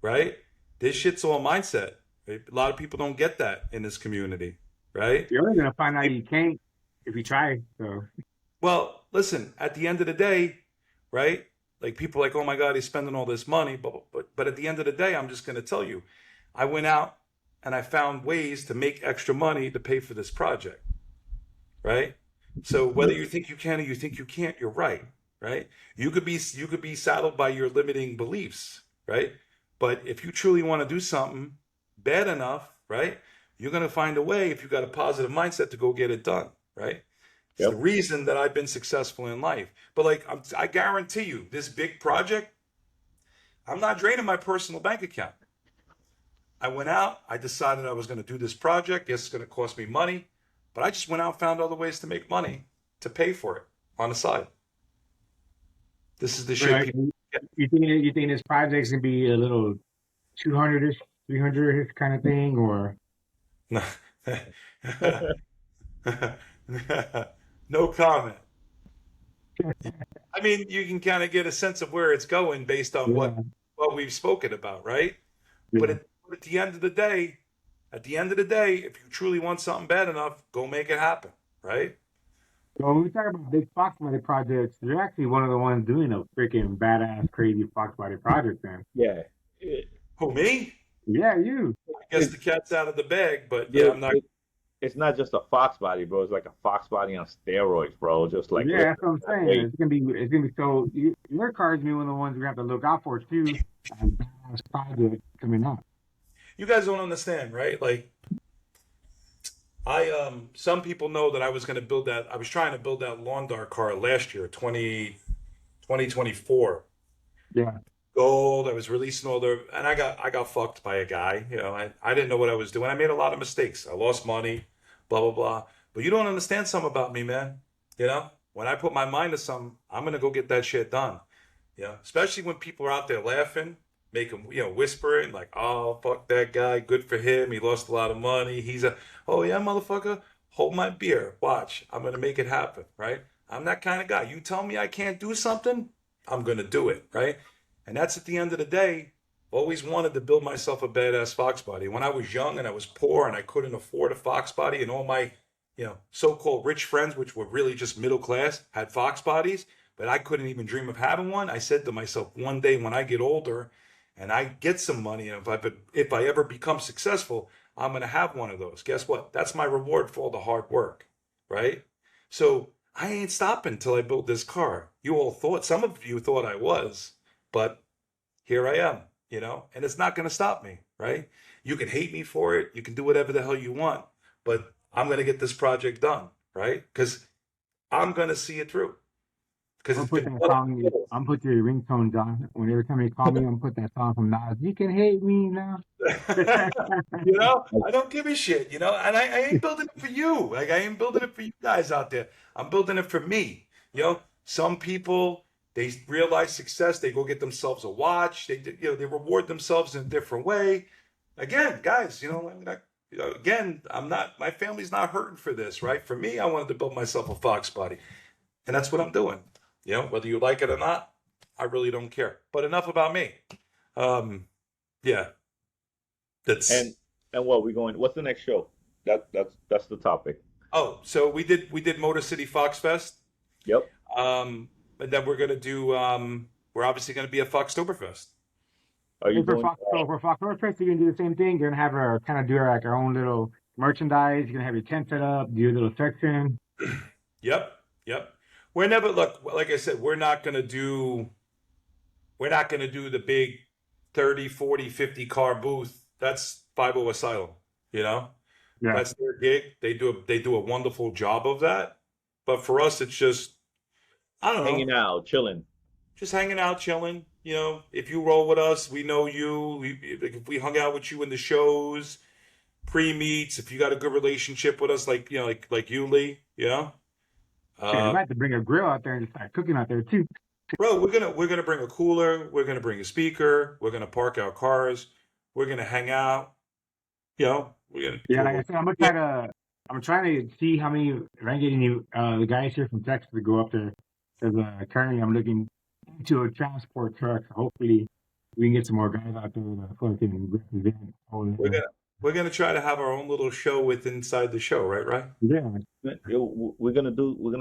Speaker 1: Right? This shit's all mindset. Right? A lot of people don't get that in this community, right?
Speaker 2: You're only gonna find out you can't if you try. So
Speaker 1: Well, listen, at the end of the day, right? Like, people are like, oh my God, he's spending all this money. But at the end of the day, I'm just going to tell you, I went out and I found ways to make extra money to pay for this project, right? So whether you think you can or you think you can't, you're right, right? You could be saddled by your limiting beliefs, right? But if you truly want to do something bad enough, right, you're going to find a way, if you got a positive mindset, to go get it done, right? It's
Speaker 3: Yep.
Speaker 1: the reason that I've been successful in life. But like, I guarantee you, this big project, I'm not draining my personal bank account. I went out, I decided I was going to do this project. Yes, it's going to cost me money, but I just went out and found other ways to make money to pay for it on the side. This is the shit
Speaker 2: right,
Speaker 1: people
Speaker 2: you think this project's gonna be a little 200ish, 300ish kind of thing, or
Speaker 1: no comment. I mean, you can kind of get a sense of where it's going based on
Speaker 2: yeah,
Speaker 1: what we've spoken about, right?
Speaker 2: yeah.
Speaker 1: But at the end of the day, if you truly want something bad enough, go make it happen, right?
Speaker 2: So when we talk about big Foxbody projects, you're actually one of the ones doing a freaking badass, crazy Foxbody project, then.
Speaker 3: yeah. It-
Speaker 1: Who, me?
Speaker 2: Yeah, you.
Speaker 1: I guess the cat's out of the bag, but yeah, I'm not.
Speaker 3: it's not just a fox body, bro. It's like a fox body on steroids, bro. Just like
Speaker 2: Yeah, that's what I'm saying.
Speaker 3: weight.
Speaker 2: It's gonna be so. Your car's gonna be one of the ones we have to look out for too. And badass project coming up.
Speaker 1: You guys don't understand, right? Like, some people know that I was going to build that. I was trying to build that lawn dart car last year, 2024.
Speaker 2: Yeah.
Speaker 1: Gold. I was releasing all the, and I got fucked by a guy. You know, I didn't know what I was doing. I made a lot of mistakes. I lost money, blah blah blah. But you don't understand something about me, man. You know, when I put my mind to something, I'm gonna go get that shit done. You know, especially when people are out there laughing, making, whispering like, "Oh, fuck that guy. Good for him. He lost a lot of money. Oh yeah, motherfucker. Hold my beer. Watch. I'm gonna make it happen." Right? I'm that kind of guy. You tell me I can't do something, I'm gonna do it. Right? And that's at the end of the day. Always wanted to build myself a badass fox body. When I was young and I was poor and I couldn't afford a fox body, and all my, so-called rich friends, which were really just middle class, had fox bodies. but I couldn't even dream of having one. I said to myself, one day when I get older and I get some money, and if I ever become successful, I'm going to have one of those. Guess what? That's my reward for all the hard work, right? So I ain't stopping till I build this car. Some of you thought I was, but here I am, and it's not going to stop me, right? You can hate me for it. You can do whatever the hell you want, but I'm going to get this project done, right? Because I'm going to see it through. Because
Speaker 2: I'm
Speaker 1: it's
Speaker 2: put
Speaker 1: been
Speaker 2: that song. I'm put your ringtone, John. When every time they call me, I'm put that song from Nas. You can hate me now.
Speaker 1: I don't give a shit, and I ain't building it for you. Like, I ain't building it for you guys out there. I'm building it for me. Some people, they realize success, they go get themselves a watch. They reward themselves in a different way. Again, guys, again, my family's not hurting for this, right? For me, I wanted to build myself a Fox body, and that's what I'm doing. Whether you like it or not, I really don't care. But enough about me. Yeah.
Speaker 3: And what we going? What's the next show? That's the topic.
Speaker 1: Oh, so we did Motor City Foxfest.
Speaker 3: Yep.
Speaker 1: And then we're gonna do. We're obviously gonna be at Foxtoberfest.
Speaker 3: Are you
Speaker 2: For
Speaker 3: doing?
Speaker 2: Foxtoberfest, you're gonna do the same thing. You're gonna have our own little merchandise. You're gonna have your tent set up, do your little section.
Speaker 1: Yep. We're never like I said, we're not gonna do the big 30, 40, 50 car booth. That's 50 Asylum,
Speaker 2: Yeah.
Speaker 1: That's their gig. They do a wonderful job of that. But for us, it's just, I don't know,
Speaker 3: Hanging out, chilling.
Speaker 1: just hanging out, chilling. If you roll with us, we know you. If we hung out with you in the shows, pre-meets, if you got a good relationship with us, like you, Lee,
Speaker 2: Shit, you might have to bring a grill out there and just start cooking out there too.
Speaker 1: bro, we're gonna bring a cooler. We're gonna bring a speaker. We're gonna park our cars. We're gonna hang out. We're gonna
Speaker 2: Yeah, like I said, I'm trying to see how many if I can get any the guys here from Texas to go up there. Because currently I'm looking into a transport truck. So hopefully we can get some more guys out there to fucking represent over there.
Speaker 1: We're gonna try to have our own little show inside the show, right?
Speaker 2: Yeah.
Speaker 3: We're gonna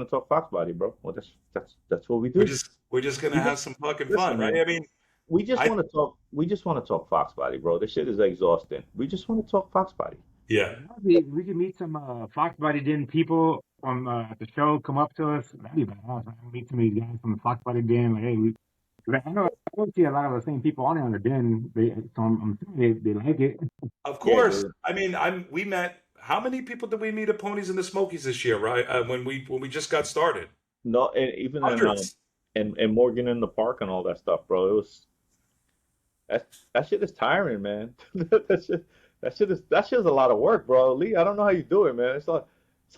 Speaker 3: talk Foxbody, bro. Well, that's what we do.
Speaker 1: We're just gonna have some fucking fun, right?
Speaker 3: Man.
Speaker 1: I mean,
Speaker 3: we just want to talk. We just want to talk Foxbody, bro. This shit is exhausting. We just want to talk Foxbody.
Speaker 1: yeah.
Speaker 2: We can meet some Foxbody Den people from the show. Come up to us. That'd be badass. Meet some of these guys from the Foxbody Den. Like, hey, I don't see a lot of the same people on the Den. So I'm assuming they like it.
Speaker 1: Of course. I mean, we met. How many people did we meet at Ponies and the Smokies this year, right? When we just got started.
Speaker 3: No, and even
Speaker 1: Hundreds.
Speaker 3: and Morgan in the park and all that stuff, bro. It was that shit is tiring, man. that shit is a lot of work, bro. Lee, I don't know how you do it, man. It's a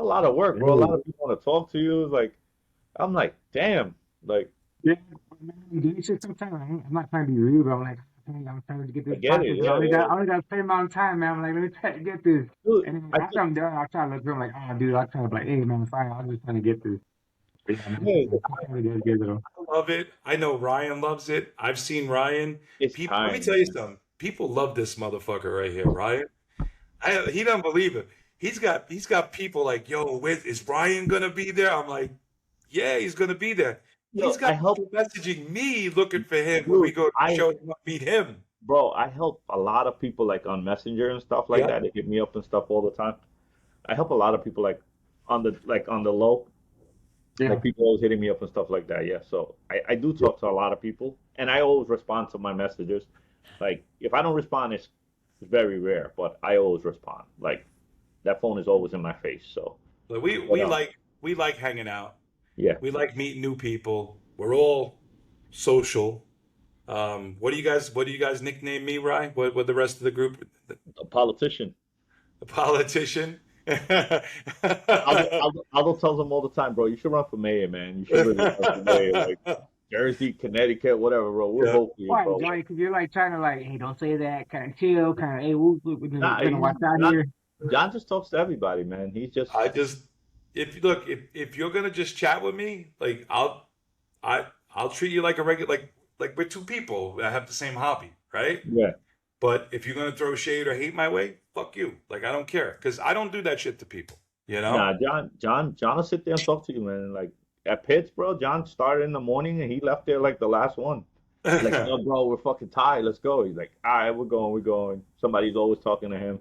Speaker 3: lot of work, bro. A lot of people want to talk to you. Like, I'm like, damn, like.
Speaker 2: Yeah, sometimes I'm not trying to be rude, but I'm like, I'm trying to get this.
Speaker 3: I get it.
Speaker 2: I only got a certain amount of time, man. I'm like, let me try to get this.
Speaker 3: Dude,
Speaker 2: And then after I'm done, I'll try to look through. I'm like, oh, dude, I'll try to be like, hey, man, sorry, I'm just trying to get this. But yeah, man,
Speaker 1: I love it. I know Ryan loves it. I've seen Ryan.
Speaker 3: It's
Speaker 1: People,
Speaker 3: time.
Speaker 1: let me tell you something. People love this motherfucker right here, Ryan. He doesn't believe it. He's got people like, yo, is Ryan gonna be there? I'm like, yeah, he's gonna be there.
Speaker 3: Yo,
Speaker 1: He's got
Speaker 3: I help,
Speaker 1: people messaging me looking for him when we go to the show to meet him.
Speaker 3: bro. I help a lot of people like on Messenger and stuff like that. They hit me up and stuff all the time. I help a lot of people like on the low.
Speaker 2: Yeah.
Speaker 3: Like people always hitting me up and stuff like that. Yeah. So I do talk to a lot of people, and I always respond to my messages. Like if I don't respond, it's very rare, but I always respond. Like that phone is always in my face. So
Speaker 1: But we like hanging out.
Speaker 3: yeah.
Speaker 1: We like meeting new people. We're all social. What do you guys nickname me, Ryan? What the rest of the group?
Speaker 3: A politician.
Speaker 1: A politician.
Speaker 3: Aldo tells them all the time, bro. You should run for mayor, man. You should really run for mayor, like Jersey, Connecticut, whatever, bro. We'll vote for you,
Speaker 2: Why,
Speaker 3: bro.
Speaker 2: Johnny? Because you're like trying to like, hey, don't say that. Kind of chill. Kind of, hey, we're gonna watch out here.
Speaker 3: John just talks to everybody, man. He's just.
Speaker 1: If you're gonna just chat with me, like I'll treat you like a regular, like we're two people that have the same hobby, right?
Speaker 3: Yeah.
Speaker 1: But if you're gonna throw shade or hate my way, fuck you. Like I don't care, because I don't do that shit to people.
Speaker 3: Nah, John will sit there and talk to you, man. Like at Pitts, bro. John started in the morning and he left there like the last one. Like, yo, bro, we're fucking tired. Let's go. He's like, all right, we're going. Somebody's always talking to him.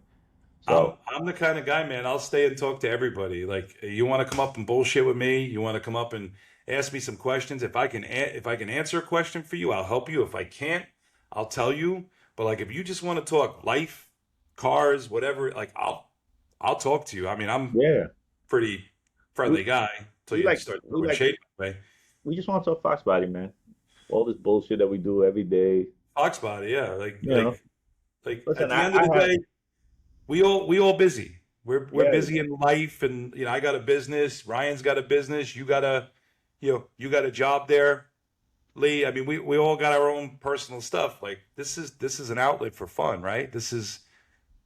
Speaker 3: So
Speaker 1: I'm the kind of guy, man. I'll stay and talk to everybody. Like, you want to come up and bullshit with me? You want to come up and ask me some questions? If I can answer a question for you, I'll help you. If I can't, I'll tell you. But like, if you just want to talk life, cars, whatever, like, I'll talk to you. I mean, I'm
Speaker 3: yeah,
Speaker 1: pretty friendly guy until
Speaker 3: we
Speaker 1: you
Speaker 3: like
Speaker 1: start
Speaker 3: we
Speaker 1: throwing
Speaker 3: like
Speaker 1: shade my way.
Speaker 3: we just want to talk Foxbody, man. All this bullshit that we do every day.
Speaker 1: Foxbody, yeah. Like,
Speaker 3: You know,
Speaker 1: at
Speaker 3: listen,
Speaker 1: the end of the day, we all busy. We're
Speaker 3: yeah,
Speaker 1: busy in life, and I got a business. Ryan's got a business. You got a job there, Lee. I mean, we all got our own personal stuff. Like, this is an outlet for fun, right? This is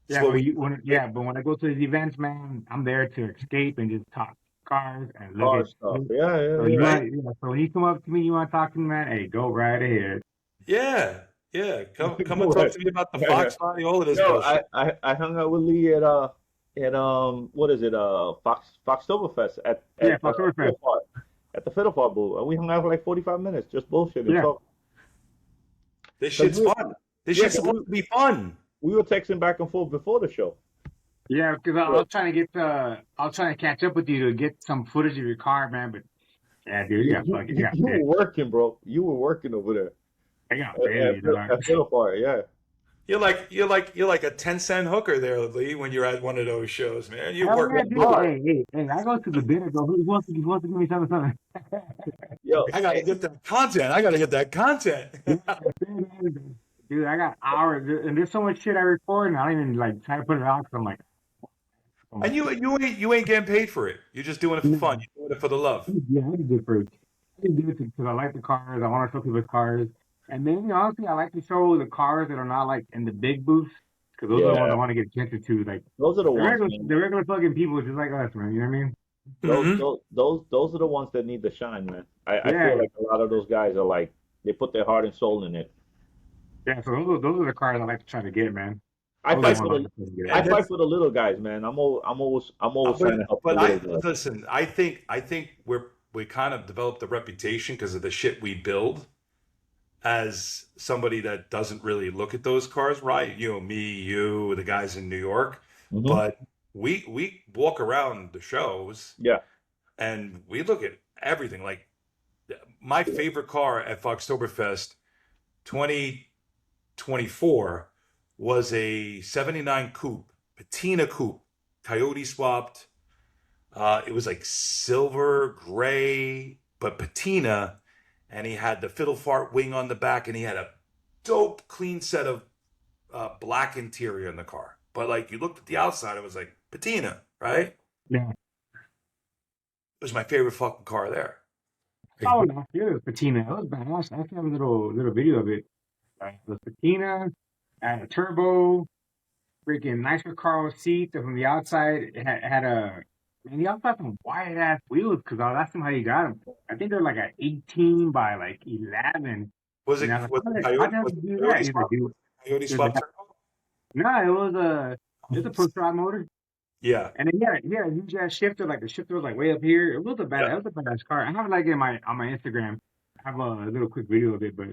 Speaker 2: Yeah,
Speaker 1: what
Speaker 2: but
Speaker 1: we.
Speaker 2: but when I go to these events, man, I'm there to escape and just talk cars and look
Speaker 3: car
Speaker 2: at.
Speaker 3: stuff. Yeah, yeah,
Speaker 2: So
Speaker 3: yeah.
Speaker 2: so when you come up to me, you want to talk to me, man? Hey, go right ahead.
Speaker 1: Yeah, yeah. Come and talk
Speaker 3: Right.
Speaker 1: to me about the
Speaker 3: Yeah, yeah.
Speaker 1: Foxbody, all of this
Speaker 3: Yo,
Speaker 1: bullshit.
Speaker 3: I hung out with Lee at what is it, Foxtoberfest
Speaker 2: Yeah,
Speaker 3: at
Speaker 2: for sure, man.
Speaker 3: Fiddle Park, at the Fiddle Park booth, and we hung out for like 45 minutes, just bullshit and
Speaker 2: Yeah,
Speaker 3: talk.
Speaker 1: This
Speaker 3: Cause
Speaker 1: shit's fun. This
Speaker 3: yeah,
Speaker 1: shit's
Speaker 3: 'cause
Speaker 1: supposed to be fun.
Speaker 3: we were texting back and forth before the show.
Speaker 2: yeah, because I
Speaker 3: Yeah.
Speaker 2: was trying to I was trying to catch up with you to get some footage of your car, man. But yeah, dude, you got
Speaker 3: You
Speaker 2: pissed.
Speaker 3: were working, bro. You were working over there
Speaker 2: I got busy, dog.
Speaker 3: at Fiddle Park. Yeah.
Speaker 1: You're like a 10-cent hooker there, Lee, when you're at one of those shows, man. You
Speaker 2: Oh
Speaker 1: work
Speaker 2: yeah, dude.
Speaker 1: hard.
Speaker 2: Hey, I go to the dinner. Go, who wants to give me something?
Speaker 3: Yo,
Speaker 1: I gotta get that content. I gotta get that content.
Speaker 2: Yeah, dude, I got hours, and there's so much shit I record, and I don't even like try to put it out. Cause I'm like, oh my
Speaker 1: And you ain't getting paid for it. You're just doing it for fun.
Speaker 2: God.
Speaker 1: You're doing it for the love.
Speaker 2: Yeah, I just do it for, I just do it because I like the cars. I want to show people the cars, and maybe honestly, I like to show the cars that are not like in the big booths, because those are the ones I
Speaker 3: yeah,
Speaker 2: want to get attention to. Like
Speaker 3: those are the ones, man.
Speaker 2: the regular fucking people just like us, man. You know what I mean?
Speaker 3: Those
Speaker 1: Hmm.
Speaker 3: those those are the ones that need the shine, man. I feel
Speaker 2: Yeah,
Speaker 3: like a lot of those guys are like they put their heart and soul in it.
Speaker 2: yeah. So those are the cars I like to try to get, man.
Speaker 3: I
Speaker 2: Those are the
Speaker 3: fight
Speaker 1: That's
Speaker 3: for
Speaker 2: ones I
Speaker 3: the
Speaker 2: like to get.
Speaker 3: I
Speaker 1: and
Speaker 3: fight
Speaker 1: that's
Speaker 3: for the little guys, man. I'm always trying to help the
Speaker 1: but
Speaker 3: little
Speaker 1: I
Speaker 3: guys.
Speaker 1: listen. I think we kind of developed a reputation because of the shit we build as somebody that doesn't really look at those cars, right? Me, you, the guys in New York,
Speaker 3: Hmm.
Speaker 1: but we walk around the shows
Speaker 3: Yeah,
Speaker 1: and we look at everything. Like, my favorite car at Foxtoberfest 2024 was a 79 coupe, patina coupe, Coyote swapped. It was like silver, gray, but patina, and he had the fiddle fart wing on the back, and he had a dope, clean set of black interior in the car. But like, you looked at the outside, it was like patina, right? It
Speaker 2: Yeah.
Speaker 1: was my favorite fucking car there.
Speaker 2: Oh no, it was patina. It was badass. I actually have a little video of it. Like the patina, and a turbo, freaking nicer car with seats. And from the outside, it had a man. The outside some wide ass wheels because I asked him how you got them. I think they're like a 18 by like 11.
Speaker 1: Was
Speaker 2: And
Speaker 1: it
Speaker 2: I was
Speaker 1: was
Speaker 2: like,
Speaker 1: it
Speaker 2: how
Speaker 1: Coyote?
Speaker 2: did I
Speaker 1: Was it
Speaker 2: do that?
Speaker 1: Coyote
Speaker 2: He's like,
Speaker 1: swap?
Speaker 2: dude,
Speaker 1: Was it Coyote
Speaker 2: he was like,
Speaker 1: swap turbo?
Speaker 2: no, it was a push rod motor.
Speaker 1: Yeah,
Speaker 2: And then yeah, a huge ass shifter. Like the shifter was like way up here.
Speaker 1: yeah.
Speaker 2: It was a badass car. I have it like in my on my Instagram. I have a little quick video of it, but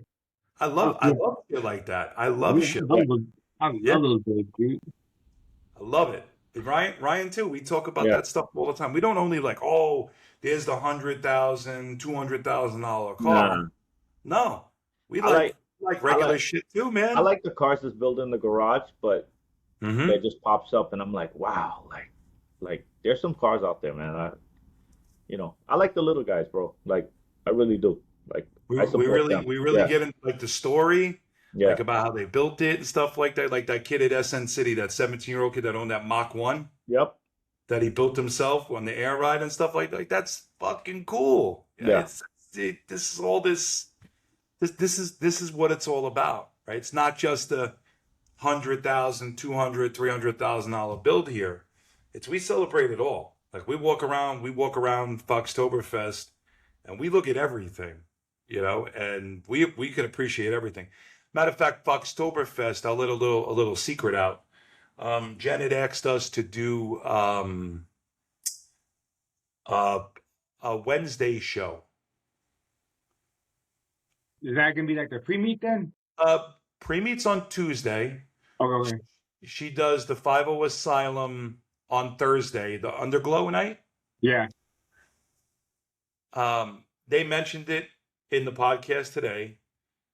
Speaker 1: I
Speaker 2: oh
Speaker 1: love I
Speaker 2: yeah,
Speaker 1: love shit like that. I love
Speaker 2: yeah,
Speaker 1: shit like
Speaker 2: I
Speaker 1: yeah.
Speaker 2: love those days, dude.
Speaker 1: I love it. And Ryan too. We talk about
Speaker 3: yeah.
Speaker 1: that stuff all the time. We don't only like, oh, there's the $100,000, $200,000 car.
Speaker 3: Nah,
Speaker 1: No, we
Speaker 3: I
Speaker 1: like
Speaker 3: like I
Speaker 1: regular
Speaker 3: like
Speaker 1: shit too,
Speaker 3: I
Speaker 1: man.
Speaker 3: like the cars that's built in the garage, but
Speaker 1: Mm-hmm.
Speaker 3: that just pops up, and I'm like, wow, like there's some cars out there, man. I like the little guys, bro. Like I really do. Like
Speaker 1: We,
Speaker 3: I
Speaker 1: we
Speaker 3: support
Speaker 1: really
Speaker 3: them.
Speaker 1: we really
Speaker 3: Yeah,
Speaker 1: get into like the story,
Speaker 3: yeah.
Speaker 1: like about how they built it and stuff like that. Like that kid at SN City, that 17-year-old kid that owned that Mach 1
Speaker 3: Yep.
Speaker 1: that he built himself on the air ride and stuff like that. Like, that's fucking cool. Yeah,
Speaker 3: Yeah.
Speaker 1: this is all this is what it's all about, right? It's not just a 100,000, 200, $300,000 build here. We celebrate it all. Like, we walk around Foxtoberfest, and we look at everything, and we can appreciate everything. Matter of fact, Foxtoberfest, I'll let a little secret out. Janet asked us to do uh, a Wednesday show.
Speaker 2: Is that gonna be like the pre-meet then?
Speaker 1: Pre-meet's on Tuesday.
Speaker 2: Okay.
Speaker 1: She does the 50 Asylum on Thursday, the Underglow night.
Speaker 2: Yeah.
Speaker 1: They mentioned it in the podcast today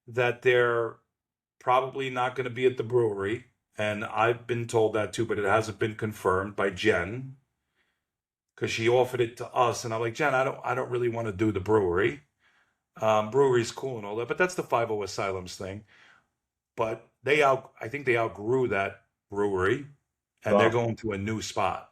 Speaker 1: that they're probably not going to be at the brewery, and I've been told that too, but it hasn't been confirmed by Jen because she offered it to us, and I'm like, Jen, I don't really want to do the brewery. Brewery's cool and all that, but that's the 50 Asylums thing. But I think they outgrew that brewery, and they're going to a new spot.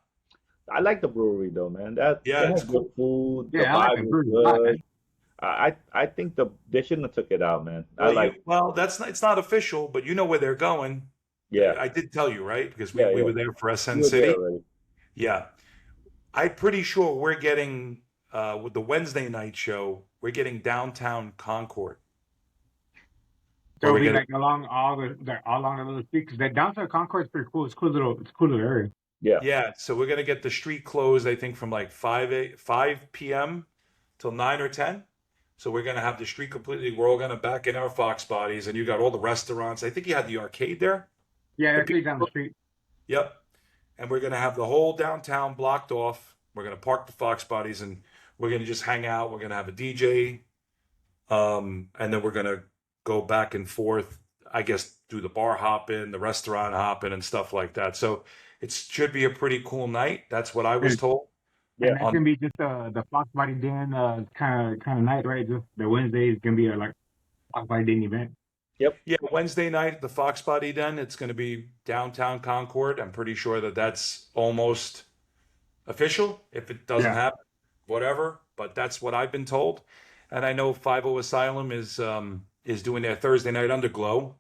Speaker 3: I like the brewery though, man. They
Speaker 1: it's
Speaker 3: have
Speaker 1: cool.
Speaker 3: good food. The
Speaker 2: Yeah, I like the
Speaker 3: vibe
Speaker 2: brewery
Speaker 3: is
Speaker 2: a lot,
Speaker 3: good.
Speaker 2: man.
Speaker 3: I think they shouldn't have took it out, man.
Speaker 1: It's not official, but you know where they're going.
Speaker 3: Yeah.
Speaker 1: I did tell you, right? Because
Speaker 3: Yeah,
Speaker 1: we
Speaker 3: yeah.
Speaker 1: were there for SN
Speaker 3: You were
Speaker 1: City.
Speaker 3: there already.
Speaker 1: Yeah. I'm pretty sure we're getting, with the Wednesday night show, we're getting downtown Concord.
Speaker 2: So we like along all along the little street, because that downtown Concord's pretty cool. It's a cool little area.
Speaker 3: Yeah.
Speaker 1: Yeah, so we're gonna get the street closed, I think, from like 5 p.m. till 9 or 10. So we're gonna have the street completely. We're all gonna back in our Foxbodies, and you got all the restaurants. I think you had the arcade there.
Speaker 2: Yeah, that's right down the street.
Speaker 1: Yep. And we're gonna have the whole downtown blocked off. We're gonna park the Foxbodies, and we're gonna just hang out. We're gonna have a DJ, and then we're gonna go back and forth. I guess do the bar hopping, the restaurant hopping, and stuff like that. So it should be a pretty cool night. That's what I was told.
Speaker 2: Yeah, and that's gonna be just the Foxbody Den kind of night, right? Just the Wednesday is gonna be a like Foxbody Den event.
Speaker 3: Yep.
Speaker 1: Yeah, Wednesday night, the Foxbody Den. It's going to be downtown Concord. I'm pretty sure that's almost official. If it doesn't happen, whatever. But that's what I've been told. And I know 50 Asylum is doing their Thursday night Underglow.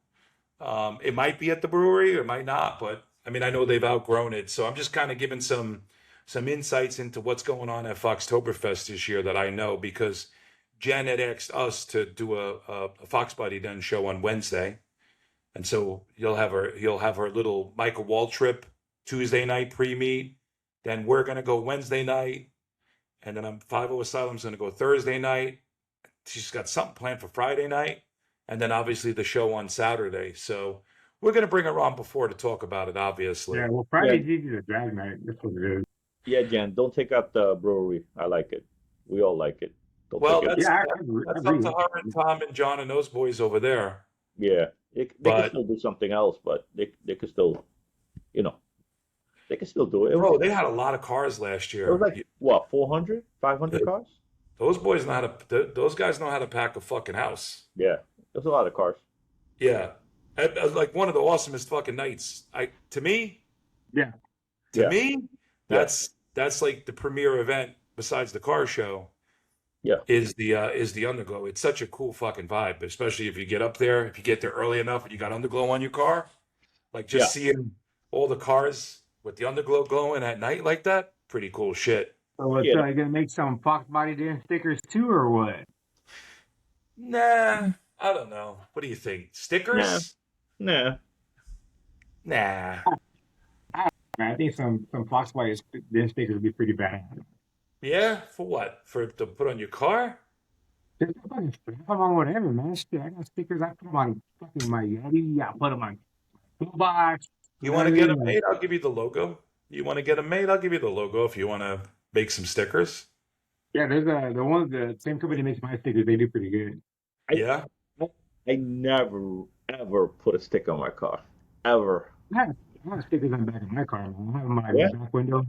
Speaker 1: It might be at the brewery, or it might not. But I mean, I know they've outgrown it. So I'm just kind of giving some insights into what's going on at Foxtoberfest this year that I know, because Jen had asked us to do a Foxbody Den show on Wednesday, and so he'll have her little Michael Waltrip Tuesday night pre-meet. Then we're gonna go Wednesday night, and then 50 Asylum's gonna go Thursday night. She's got something planned for Friday night, and then obviously the show on Saturday. So we're gonna bring her on before to talk about it, obviously.
Speaker 2: Yeah, well, Friday's usually the drag night. That's what it is.
Speaker 3: Yeah, Jen, don't take out the brewery. I like it. We all like it.
Speaker 1: Well,
Speaker 3: that's
Speaker 1: up to her and Tom and John and those boys over there.
Speaker 3: Yeah, they can still do something else, but they could still, they can still do it.
Speaker 1: Bro, they had a lot of cars last year.
Speaker 3: It was like, what, 400, 500 cars?
Speaker 1: Those boys know how to. Those guys know how to pack a fucking house.
Speaker 3: Yeah, there's a lot of cars.
Speaker 1: Yeah, like one of the awesomest fucking nights. To me, that's like the premier event besides the car show.
Speaker 3: Yeah,
Speaker 1: is the Underglow. It's such a cool fucking vibe, especially if you get up there, if you get there early enough and you got Underglow on your car. Like just seeing all the cars with the Underglow glowing at night like that, pretty cool shit.
Speaker 2: So what's you gonna make some Foxbody Den stickers too, or what?
Speaker 1: Nah, I don't know. What do you think? Stickers?
Speaker 3: Nah.
Speaker 2: I think some Foxbody Den stickers would be pretty bad.
Speaker 1: Yeah, for what? To put on your car?
Speaker 2: Just fucking strap them on whatever, man. Shit, I got stickers. I put them on fucking my Yeti. I put them on toolbox.
Speaker 1: You want to get them made? I'll give you the logo. You want to get them made? I'll give you the logo if you want to make some stickers.
Speaker 2: Yeah, there's the same company makes my stickers. They do pretty good.
Speaker 3: I never ever put a sticker on my car, ever.
Speaker 2: I have stickers on the back of my car. I have my back window.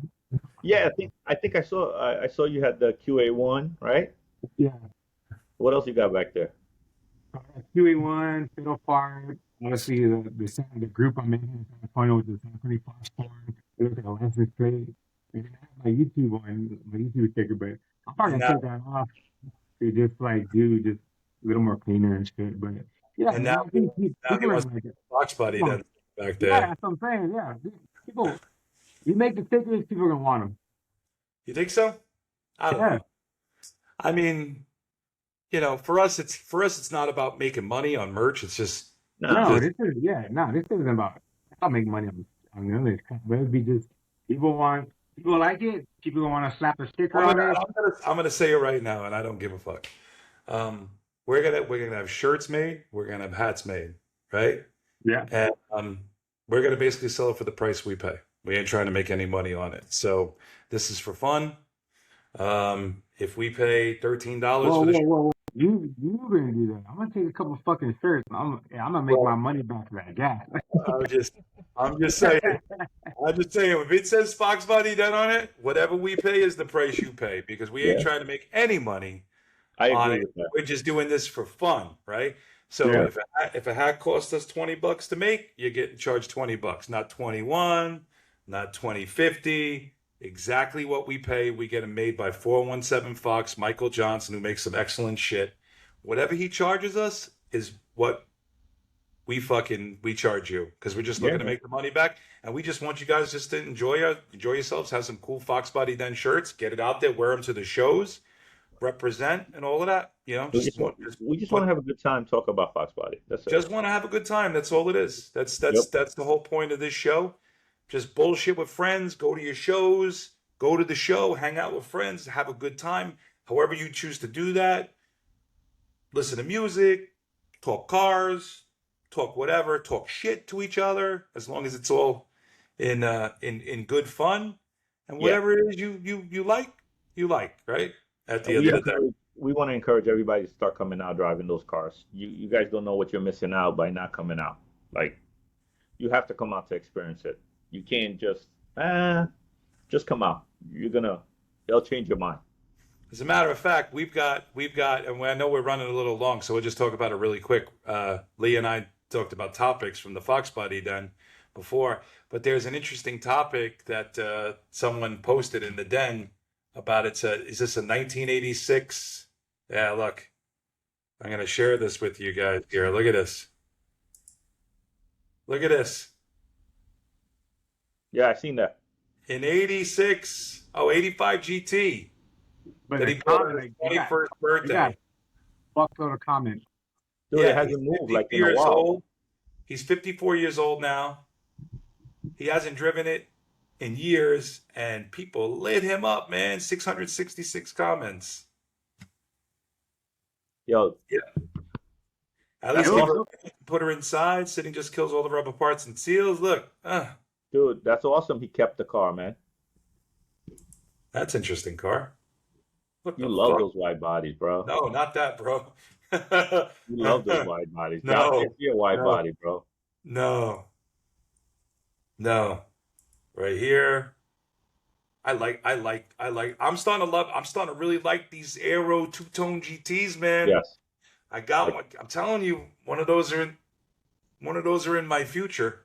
Speaker 3: Yeah, I think I saw you had the QA1, right?
Speaker 2: Yeah.
Speaker 3: What else you got back there?
Speaker 2: QA1, Fiddle Fart. Honestly, the group I'm in, Final with the Symphony Foxbody. It looks like a license plate. And I have my YouTube sticker, but I'm probably gonna take that off to just like do just a little more cleaner and shit. But yeah,
Speaker 1: and now he wants like Foxbody Den back there.
Speaker 2: Yeah, that's what I'm saying. Yeah, people, you make the stickers, people are gonna want them.
Speaker 1: You think so? I don't know. I mean, for us, it's not about making money on merch. It's just
Speaker 2: this isn't about making money on the other stuff. But it'd be just people want People like it. People want to slap a sticker
Speaker 1: I'm
Speaker 2: on
Speaker 1: gonna,
Speaker 2: it.
Speaker 1: I'm gonna say it right now, and I don't give a fuck. Um, we're gonna have shirts made. We're gonna have hats made, right?
Speaker 2: Yeah.
Speaker 1: And we're gonna basically sell it for the price we pay. We ain't trying to make any money on it. So this is for fun. If we pay $13
Speaker 2: Whoa,
Speaker 1: for the
Speaker 2: whoa,
Speaker 1: shirt,
Speaker 2: whoa, whoa. You gonna do that? I'm gonna take a couple fucking shirts. I'm gonna make my
Speaker 1: well,
Speaker 2: money back for that gas.
Speaker 1: I'm just, I'm just saying. I'm just saying, if it says Foxbody Den on it, whatever we pay is the price you pay because we ain't
Speaker 3: Yeah,
Speaker 1: trying to make any money
Speaker 3: I
Speaker 1: on
Speaker 3: agree
Speaker 1: it.
Speaker 3: with that.
Speaker 1: We're just doing this for fun, right? So
Speaker 2: Yeah.
Speaker 1: if a hat costs us $20 to make, you're getting charged $20, not 21, not 20.50. Exactly what we pay. We get them made by 417 Fox, Michael Johnson, who makes some excellent shit. Whatever he charges us is what we charge you because we're just
Speaker 3: Yeah,
Speaker 1: looking to
Speaker 3: man.
Speaker 1: make the money back, and we just want you guys just to enjoy yourselves, have some cool Foxbody Den shirts, get it out there, wear them to the shows, represent, and all of that.
Speaker 3: We just want we just want to have a good time talk about Fox Body. That's it.
Speaker 1: just want to have a good time. That's all it is. That's that's
Speaker 3: Yep.
Speaker 1: that's the whole point of this show. Just bullshit with friends. Go to your shows. Go to the show. Hang out with friends. Have a good time. However you choose to do that. Listen to music. Talk cars. Talk whatever. Talk shit to each other. As long as it's all in good fun. And
Speaker 3: Yeah.
Speaker 1: whatever it is you like, right? At
Speaker 3: And
Speaker 1: the end of the day.
Speaker 3: we want to encourage everybody to start coming out driving those cars. You guys don't know what you're missing out by not coming out. Like you have to come out to experience it. You can't just come out. They'll change your mind.
Speaker 1: As a matter of fact, and I know we're running a little long, so we'll just talk about it really quick. Lee and I talked about topics from the Foxbody Den before, but there's an interesting topic that someone posted in the den about it. Is this a 1986? Yeah, look, I'm going to share this with you guys here. Look at this. Look at this.
Speaker 3: Yeah, I've seen that.
Speaker 1: In 86, 85 GT
Speaker 2: But
Speaker 1: that
Speaker 2: the
Speaker 1: he bought on
Speaker 2: comment,
Speaker 1: his
Speaker 2: like,
Speaker 1: 21st
Speaker 2: you got
Speaker 1: birthday.
Speaker 2: fuckload of comments.
Speaker 3: Dude, it
Speaker 1: Yeah, he's
Speaker 3: hasn't moved
Speaker 1: 50
Speaker 3: like in a
Speaker 1: years
Speaker 3: while.
Speaker 1: old. He's 54 years old now. He hasn't driven it in years, and people lit him up, man. 666 comments.
Speaker 3: Yo,
Speaker 1: Yeah. At
Speaker 3: that's
Speaker 1: least
Speaker 2: Yeah,
Speaker 1: leave her,
Speaker 3: awesome.
Speaker 1: put her inside. Sitting just kills all the rubber parts and seals. Look,
Speaker 3: Dude, that's awesome. He kept the car, man.
Speaker 1: that's interesting car. What
Speaker 3: You
Speaker 1: the
Speaker 3: love
Speaker 1: fuck?
Speaker 3: those wide bodies, bro.
Speaker 1: No, not that, bro.
Speaker 3: You love those wide bodies. God
Speaker 1: No,
Speaker 3: gives you a wide
Speaker 1: no,
Speaker 3: body, bro.
Speaker 1: no, no. Right here. I'm starting to really like these Aero two-tone GTs, man.
Speaker 3: Yes.
Speaker 1: I got
Speaker 3: Like,
Speaker 1: one. I'm telling you, one of those are in my future.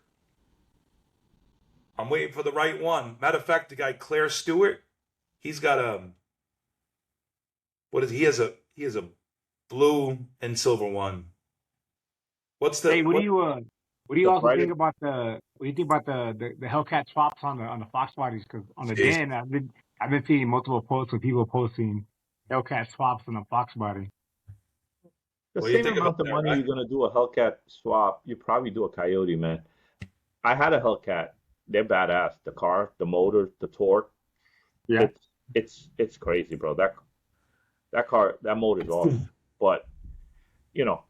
Speaker 1: I'm waiting for the right one. Matter of fact, the guy Claire Stewart, he's got what is he has a blue and silver one. What's the
Speaker 2: hey,
Speaker 1: what
Speaker 2: what do you
Speaker 3: the
Speaker 2: also
Speaker 3: brightest.
Speaker 2: think about what do you think about the Hellcat swaps on the Fox bodies? Because on the
Speaker 1: is
Speaker 2: Den, I've been seeing multiple posts of people posting Hellcat swaps on the Fox body.
Speaker 3: The
Speaker 1: what do you
Speaker 3: same
Speaker 1: think about
Speaker 3: amount of
Speaker 1: that,
Speaker 3: money
Speaker 1: right?
Speaker 3: you're gonna do a Hellcat swap, you probably do a Coyote, man. I had a Hellcat. They're badass. The car, the motor, the torque.
Speaker 2: Yeah.
Speaker 3: It's crazy, bro. That car, that motor's awesome. But you know,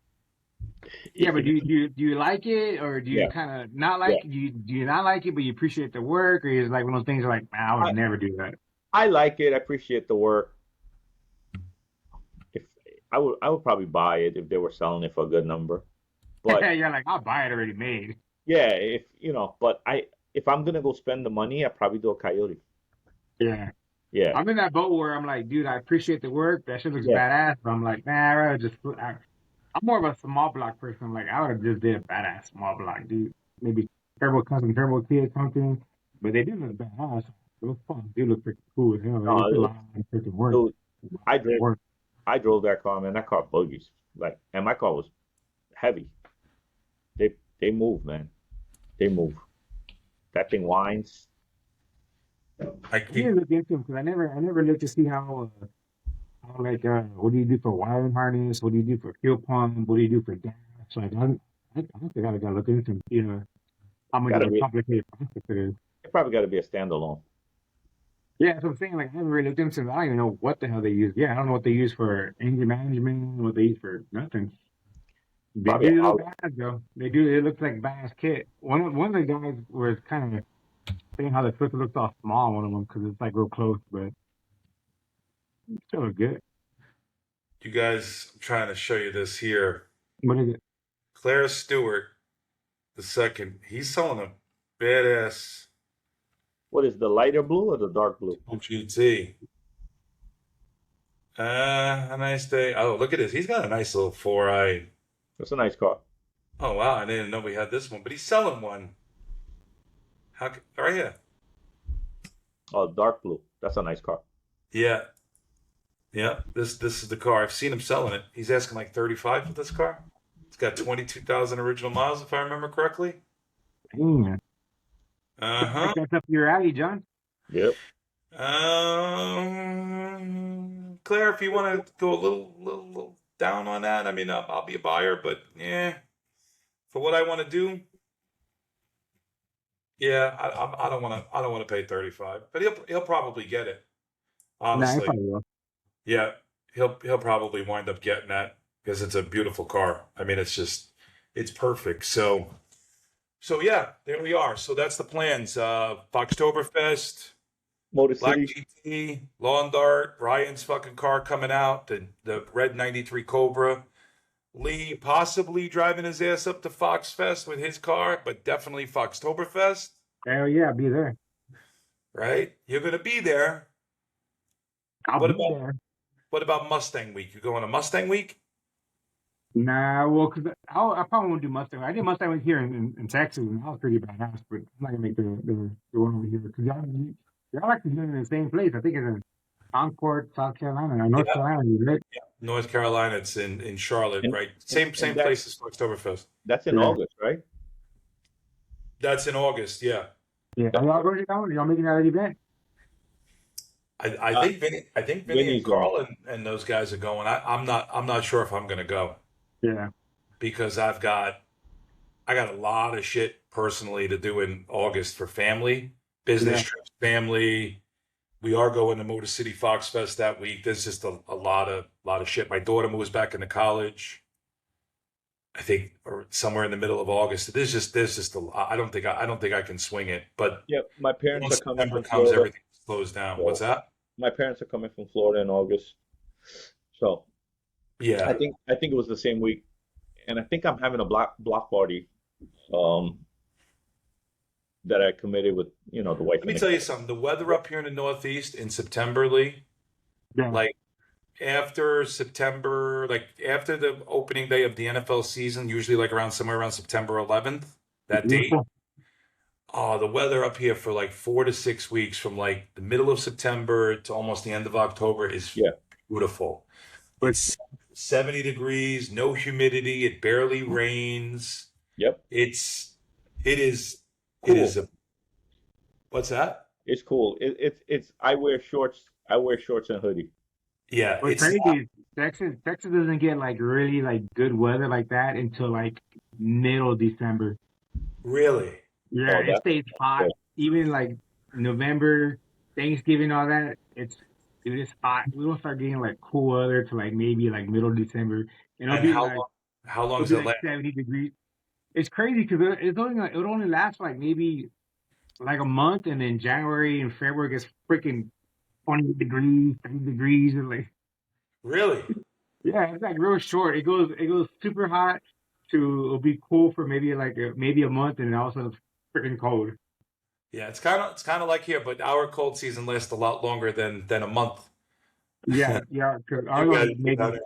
Speaker 2: Yeah,
Speaker 3: if
Speaker 2: but
Speaker 3: you're gonna,
Speaker 2: do you like it, or do you
Speaker 3: yeah,
Speaker 2: kind of not
Speaker 3: yeah.
Speaker 2: like do you not like it, but you appreciate the work, or is it like one of those things like, man, I
Speaker 3: I
Speaker 2: would never do that.
Speaker 3: I like it. I appreciate the work. If I would probably buy it if they were selling it for a good number. But
Speaker 2: You're like, I'll buy it already made.
Speaker 3: yeah, but if I'm gonna go spend the money, I probably do a Coyote.
Speaker 2: Yeah.
Speaker 3: Yeah,
Speaker 2: I'm in that boat where I'm like, dude, I appreciate the work. That shit looks
Speaker 3: yeah.
Speaker 2: badass, but I'm like, nah, I'd rather I'm more of a small block person. I'm like, I would have just did a badass small block, dude. Maybe custom turbo kit something. But they do look badass. Those fucking do look pretty cool as hell. Like,
Speaker 3: No,
Speaker 2: it's a lot of freaking work.
Speaker 3: dude,
Speaker 2: A lot
Speaker 3: I
Speaker 2: of
Speaker 3: drove
Speaker 2: work.
Speaker 3: I drove that car, man. That car buggies. Like, and my car was heavy. They move, man. They move. That thing whines.
Speaker 1: I
Speaker 2: I need to
Speaker 1: keep
Speaker 2: look into them because I never looked to see how like what do you do for wiring harness? What do you do for fuel pump? What do you do for gas? Like I think I gotta look into how much of
Speaker 3: Gotta
Speaker 2: a
Speaker 3: be.
Speaker 2: complicated process it is.
Speaker 3: It probably got to be a standalone.
Speaker 2: Yeah, that's what I'm saying. Like, I haven't really looked into them. I don't even know what the hell they use. Yeah, I don't know what they use for engine management, what they use for nothing. They
Speaker 3: Probably
Speaker 2: do look
Speaker 3: out.
Speaker 2: bad though. They do. It looks like badass kit. One of the guys was kind of saying how the filter looks all small. One of them because it's like real close, but it still look good.
Speaker 1: You guys, I'm trying to show you this here.
Speaker 2: What is it?
Speaker 1: Claire Stewart, the second, he's selling a badass
Speaker 3: What is the lighter blue or the dark blue?
Speaker 1: GT. A nice day. Oh, look at this. He's got a nice little 4i.
Speaker 3: That's a nice car.
Speaker 1: Oh, wow. I didn't know we had this one, but he's selling one. Right here.
Speaker 3: Oh, dark blue. That's a nice car.
Speaker 1: Yeah. Yeah. This is the car. I've seen him selling it. He's asking like 35 for this car. It's got 22,000 original miles, if I remember correctly.
Speaker 2: Damn.
Speaker 1: Uh-huh.
Speaker 2: That's up your alley, John.
Speaker 3: Yep.
Speaker 1: Claire, if you want to go a little down on that, I mean, I'll be a buyer, but yeah, for what I want to do, yeah, I don't want to pay 35, but he'll probably get it.
Speaker 2: Nah, I
Speaker 1: Honestly,
Speaker 2: probably will.
Speaker 1: yeah, he'll probably wind up getting that because it's a beautiful car. I mean, it's perfect. So yeah, there we are. So that's the plans. Foxtoberfest.
Speaker 3: Motor
Speaker 1: Black
Speaker 3: City.
Speaker 1: GT, Lawn Dart, Ryan's fucking car coming out, the red 93 Cobra. Lee possibly driving his ass up to Fox Fest with his car, but definitely Foxtoberfest,
Speaker 2: Hell yeah, I'll be there.
Speaker 1: right? You're gonna be there.
Speaker 2: I'll
Speaker 1: What
Speaker 2: be
Speaker 1: about
Speaker 2: there.
Speaker 1: what about Mustang Week? You going to Mustang Week?
Speaker 2: Nah, well, cause I probably won't do Mustang. I did Mustang with here in Texas, and that was pretty badass. But I'm not gonna make the one over here because y'all actually doing it in the same place. I think it's in Concord, South Carolina, or North
Speaker 1: Yeah,
Speaker 2: Carolina, right?
Speaker 1: North Carolina. It's in Charlotte,
Speaker 3: And,
Speaker 1: right?
Speaker 3: and,
Speaker 1: Same
Speaker 3: and
Speaker 1: place as Foxtoberfest.
Speaker 3: that's in
Speaker 2: Yeah,
Speaker 3: August, right?
Speaker 1: That's in August. Yeah,
Speaker 2: yeah. Are y'all going to go? Y'all making that event?
Speaker 1: I
Speaker 3: Uh,
Speaker 1: think Vinny and
Speaker 3: Vinny's going.
Speaker 1: Carl and those guys are going. I'm not sure if I'm gonna go
Speaker 2: Yeah,
Speaker 1: because I got a lot of shit personally to do in August for family, business
Speaker 2: yeah.
Speaker 1: trips, family. We are going to Motor City Fox Fest that week. There's just a lot of shit. My daughter moves back into college. I think, or somewhere in the middle of August. There's just a lot. I don't think I can swing it. But
Speaker 3: Yep. My parents
Speaker 1: once
Speaker 3: are coming
Speaker 1: September
Speaker 3: from
Speaker 1: comes,
Speaker 3: Florida.
Speaker 1: everything slows down. What's
Speaker 3: So
Speaker 1: that?
Speaker 3: my parents are coming from Florida in August. So
Speaker 1: Yeah.
Speaker 3: I think it was the same week, and I think I'm having a block party um, that I committed with the wife
Speaker 1: Let
Speaker 3: and
Speaker 1: me
Speaker 3: the
Speaker 1: tell you
Speaker 3: kids.
Speaker 1: something. The weather up here in the Northeast in September, Lee,
Speaker 2: Yeah.
Speaker 1: like after September, like after the opening day of the NFL season, usually like somewhere around September 11th, that date.
Speaker 2: Beautiful.
Speaker 1: Oh, the weather up here for like 4 to 6 weeks from like the middle of September to almost the end of October is
Speaker 3: Yeah.
Speaker 1: beautiful.
Speaker 2: But
Speaker 1: It's 70 degrees, no humidity, it barely rains.
Speaker 3: Yep.
Speaker 1: It is
Speaker 3: Cool.
Speaker 1: what's that?
Speaker 3: It's cool. It's I wear shorts. I wear shorts and hoodie.
Speaker 1: Yeah,
Speaker 2: what's
Speaker 1: it's
Speaker 2: crazy is Texas doesn't get like really like good weather like that until like middle December.
Speaker 1: really.
Speaker 2: Yeah,
Speaker 3: Oh,
Speaker 2: it
Speaker 3: that's
Speaker 2: stays hot.
Speaker 3: good.
Speaker 2: Even like November, Thanksgiving, all that. It's hot. We don't start getting like cool weather to like maybe like middle December, and
Speaker 1: And how long
Speaker 2: it'll
Speaker 1: does
Speaker 2: be
Speaker 1: it
Speaker 2: like
Speaker 1: last?
Speaker 2: 70 degrees. It's crazy because it's only like it would only last like maybe like a month, and then January and February gets freaking 20 degrees, 30 degrees, and like
Speaker 1: Really?
Speaker 2: yeah, it's like real short. It goes super hot to it'll be cool for maybe a month, and then all of a sudden it's freaking cold.
Speaker 1: Yeah, it's kind of like here, but our cold season lasts a lot longer than a month.
Speaker 2: Yeah, yeah. Because
Speaker 1: You
Speaker 2: ours was
Speaker 1: guys
Speaker 2: like
Speaker 1: get out
Speaker 2: maybe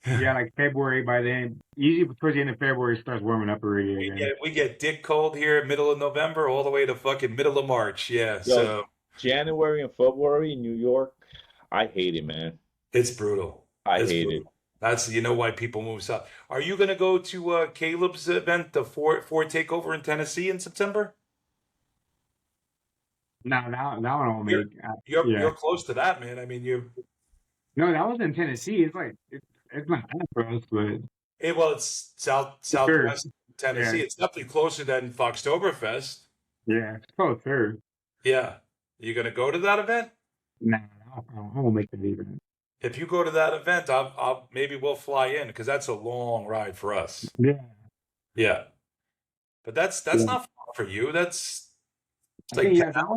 Speaker 1: there.
Speaker 2: yeah, like February. By then, usually towards the end of February, it starts warming up already
Speaker 1: We
Speaker 2: again.
Speaker 1: get dick cold here middle of November all the way to fucking middle of March. Yeah,
Speaker 3: Yo,
Speaker 1: so
Speaker 3: January and February in New York, I hate it, man.
Speaker 1: it's brutal.
Speaker 3: I
Speaker 1: It's
Speaker 3: hate it.
Speaker 1: brutal. That's why people move south. Are you gonna go to Caleb's event, the Ford Takeover in Tennessee in September?
Speaker 2: No, that one won't
Speaker 1: You're
Speaker 2: make.
Speaker 1: you're
Speaker 2: Yeah,
Speaker 1: close to that, man. I mean,
Speaker 2: no, that was in Tennessee. It's not bad for us, but
Speaker 1: well, it's
Speaker 2: sure,
Speaker 1: southwest
Speaker 2: yeah,
Speaker 1: Tennessee. It's definitely closer than Foxtoberfest.
Speaker 2: yeah, it's close, sure.
Speaker 1: Yeah, you gonna go to that event?
Speaker 2: Nah, I won't make the event.
Speaker 1: If you go to that event, I'll maybe we'll fly in because that's a long ride for us.
Speaker 2: Yeah.
Speaker 1: Yeah, but that's
Speaker 2: Yeah.
Speaker 1: not far for you. That's
Speaker 2: I
Speaker 1: it's like
Speaker 2: think
Speaker 1: 10
Speaker 2: yeah, that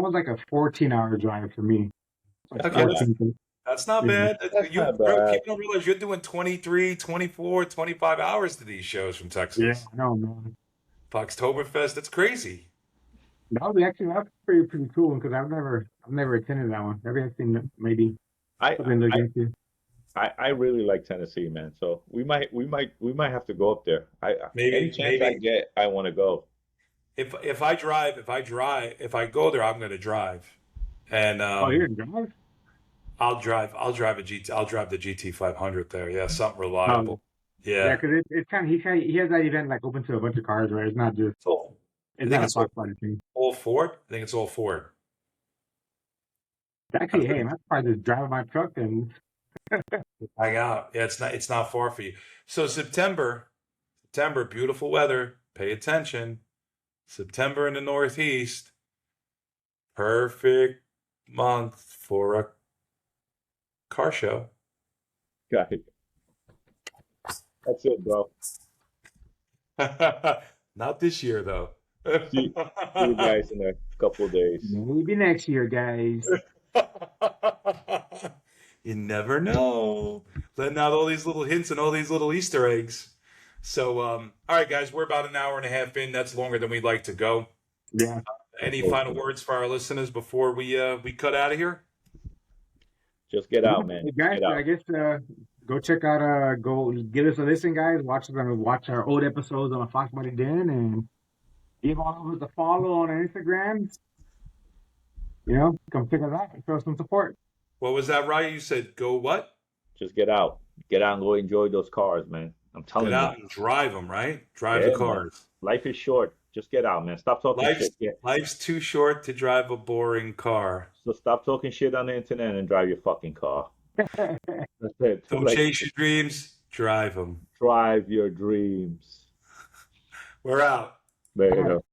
Speaker 2: was like a 14-hour drive for me. Like
Speaker 1: Okay,
Speaker 2: 14.
Speaker 1: that's not
Speaker 2: Yeah.
Speaker 1: bad.
Speaker 3: That's
Speaker 1: You
Speaker 3: not bad.
Speaker 1: people don't realize you're doing 23, 24, 25 hours to these shows from
Speaker 2: Yeah,
Speaker 1: Texas.
Speaker 2: I know, man.
Speaker 1: Foxtoberfest, that's crazy.
Speaker 2: That's pretty cool because I've never attended that one. Maybe I've seen maybe
Speaker 3: I
Speaker 2: something to look
Speaker 3: I
Speaker 2: into.
Speaker 3: I really like Tennessee, man. So we might have to go up there. Any chance I
Speaker 1: Maybe
Speaker 3: get, I want to go.
Speaker 1: if I go there, I'm going to drive, and
Speaker 2: Oh, you're in drive?
Speaker 1: I'll drive the GT 500 there. Yeah, something
Speaker 2: Oh,
Speaker 1: reliable.
Speaker 2: yeah,
Speaker 1: Yeah,
Speaker 2: because it's kind of he has that event like open to a bunch of cars, right? It's not just
Speaker 1: so I
Speaker 2: it's
Speaker 1: think
Speaker 2: not a
Speaker 1: it's
Speaker 2: Fox body thing.
Speaker 1: all Ford. I think it's all Ford.
Speaker 2: Actually, hey, I'm probably just driving my truck and
Speaker 1: Hang out. Yeah, it's not far for you. So September, beautiful weather. Pay attention. September in the Northeast, perfect month for a car show.
Speaker 3: Got it. That's it, bro.
Speaker 1: Not this year though.
Speaker 3: See you guys in a couple of days.
Speaker 2: maybe next year, guys.
Speaker 1: You never know. Letting out all these little hints and all these little Easter eggs. So, all right, guys, we're about an hour and a half in. That's longer than we'd like to go.
Speaker 2: Yeah.
Speaker 1: Any final words for our listeners before we cut out of here?
Speaker 3: Just get out, man.
Speaker 2: Hey,
Speaker 3: Just
Speaker 2: guys,
Speaker 3: get out.
Speaker 2: I guess go check out go give us a listen, guys. Watch our old episodes on Foxbody Den and give all of us a follow on our Instagrams. Come check us out and show us some support.
Speaker 1: What was that, Ryan? You said go what?
Speaker 3: Just get out. Get out and go enjoy those cars, man. I'm
Speaker 1: Get
Speaker 3: telling you.
Speaker 1: out and drive them, right? Drive the
Speaker 3: Yeah, man.
Speaker 1: cars.
Speaker 3: Life is short. Just get out, man. Stop talking
Speaker 1: Life's
Speaker 3: shit. Yeah.
Speaker 1: life's too short to drive a boring car.
Speaker 3: So stop talking shit on the internet and drive your fucking car. That's it.
Speaker 1: Don't
Speaker 3: Like,
Speaker 1: chase your dreams, drive them.
Speaker 3: drive your dreams.
Speaker 1: We're out.
Speaker 3: There you go.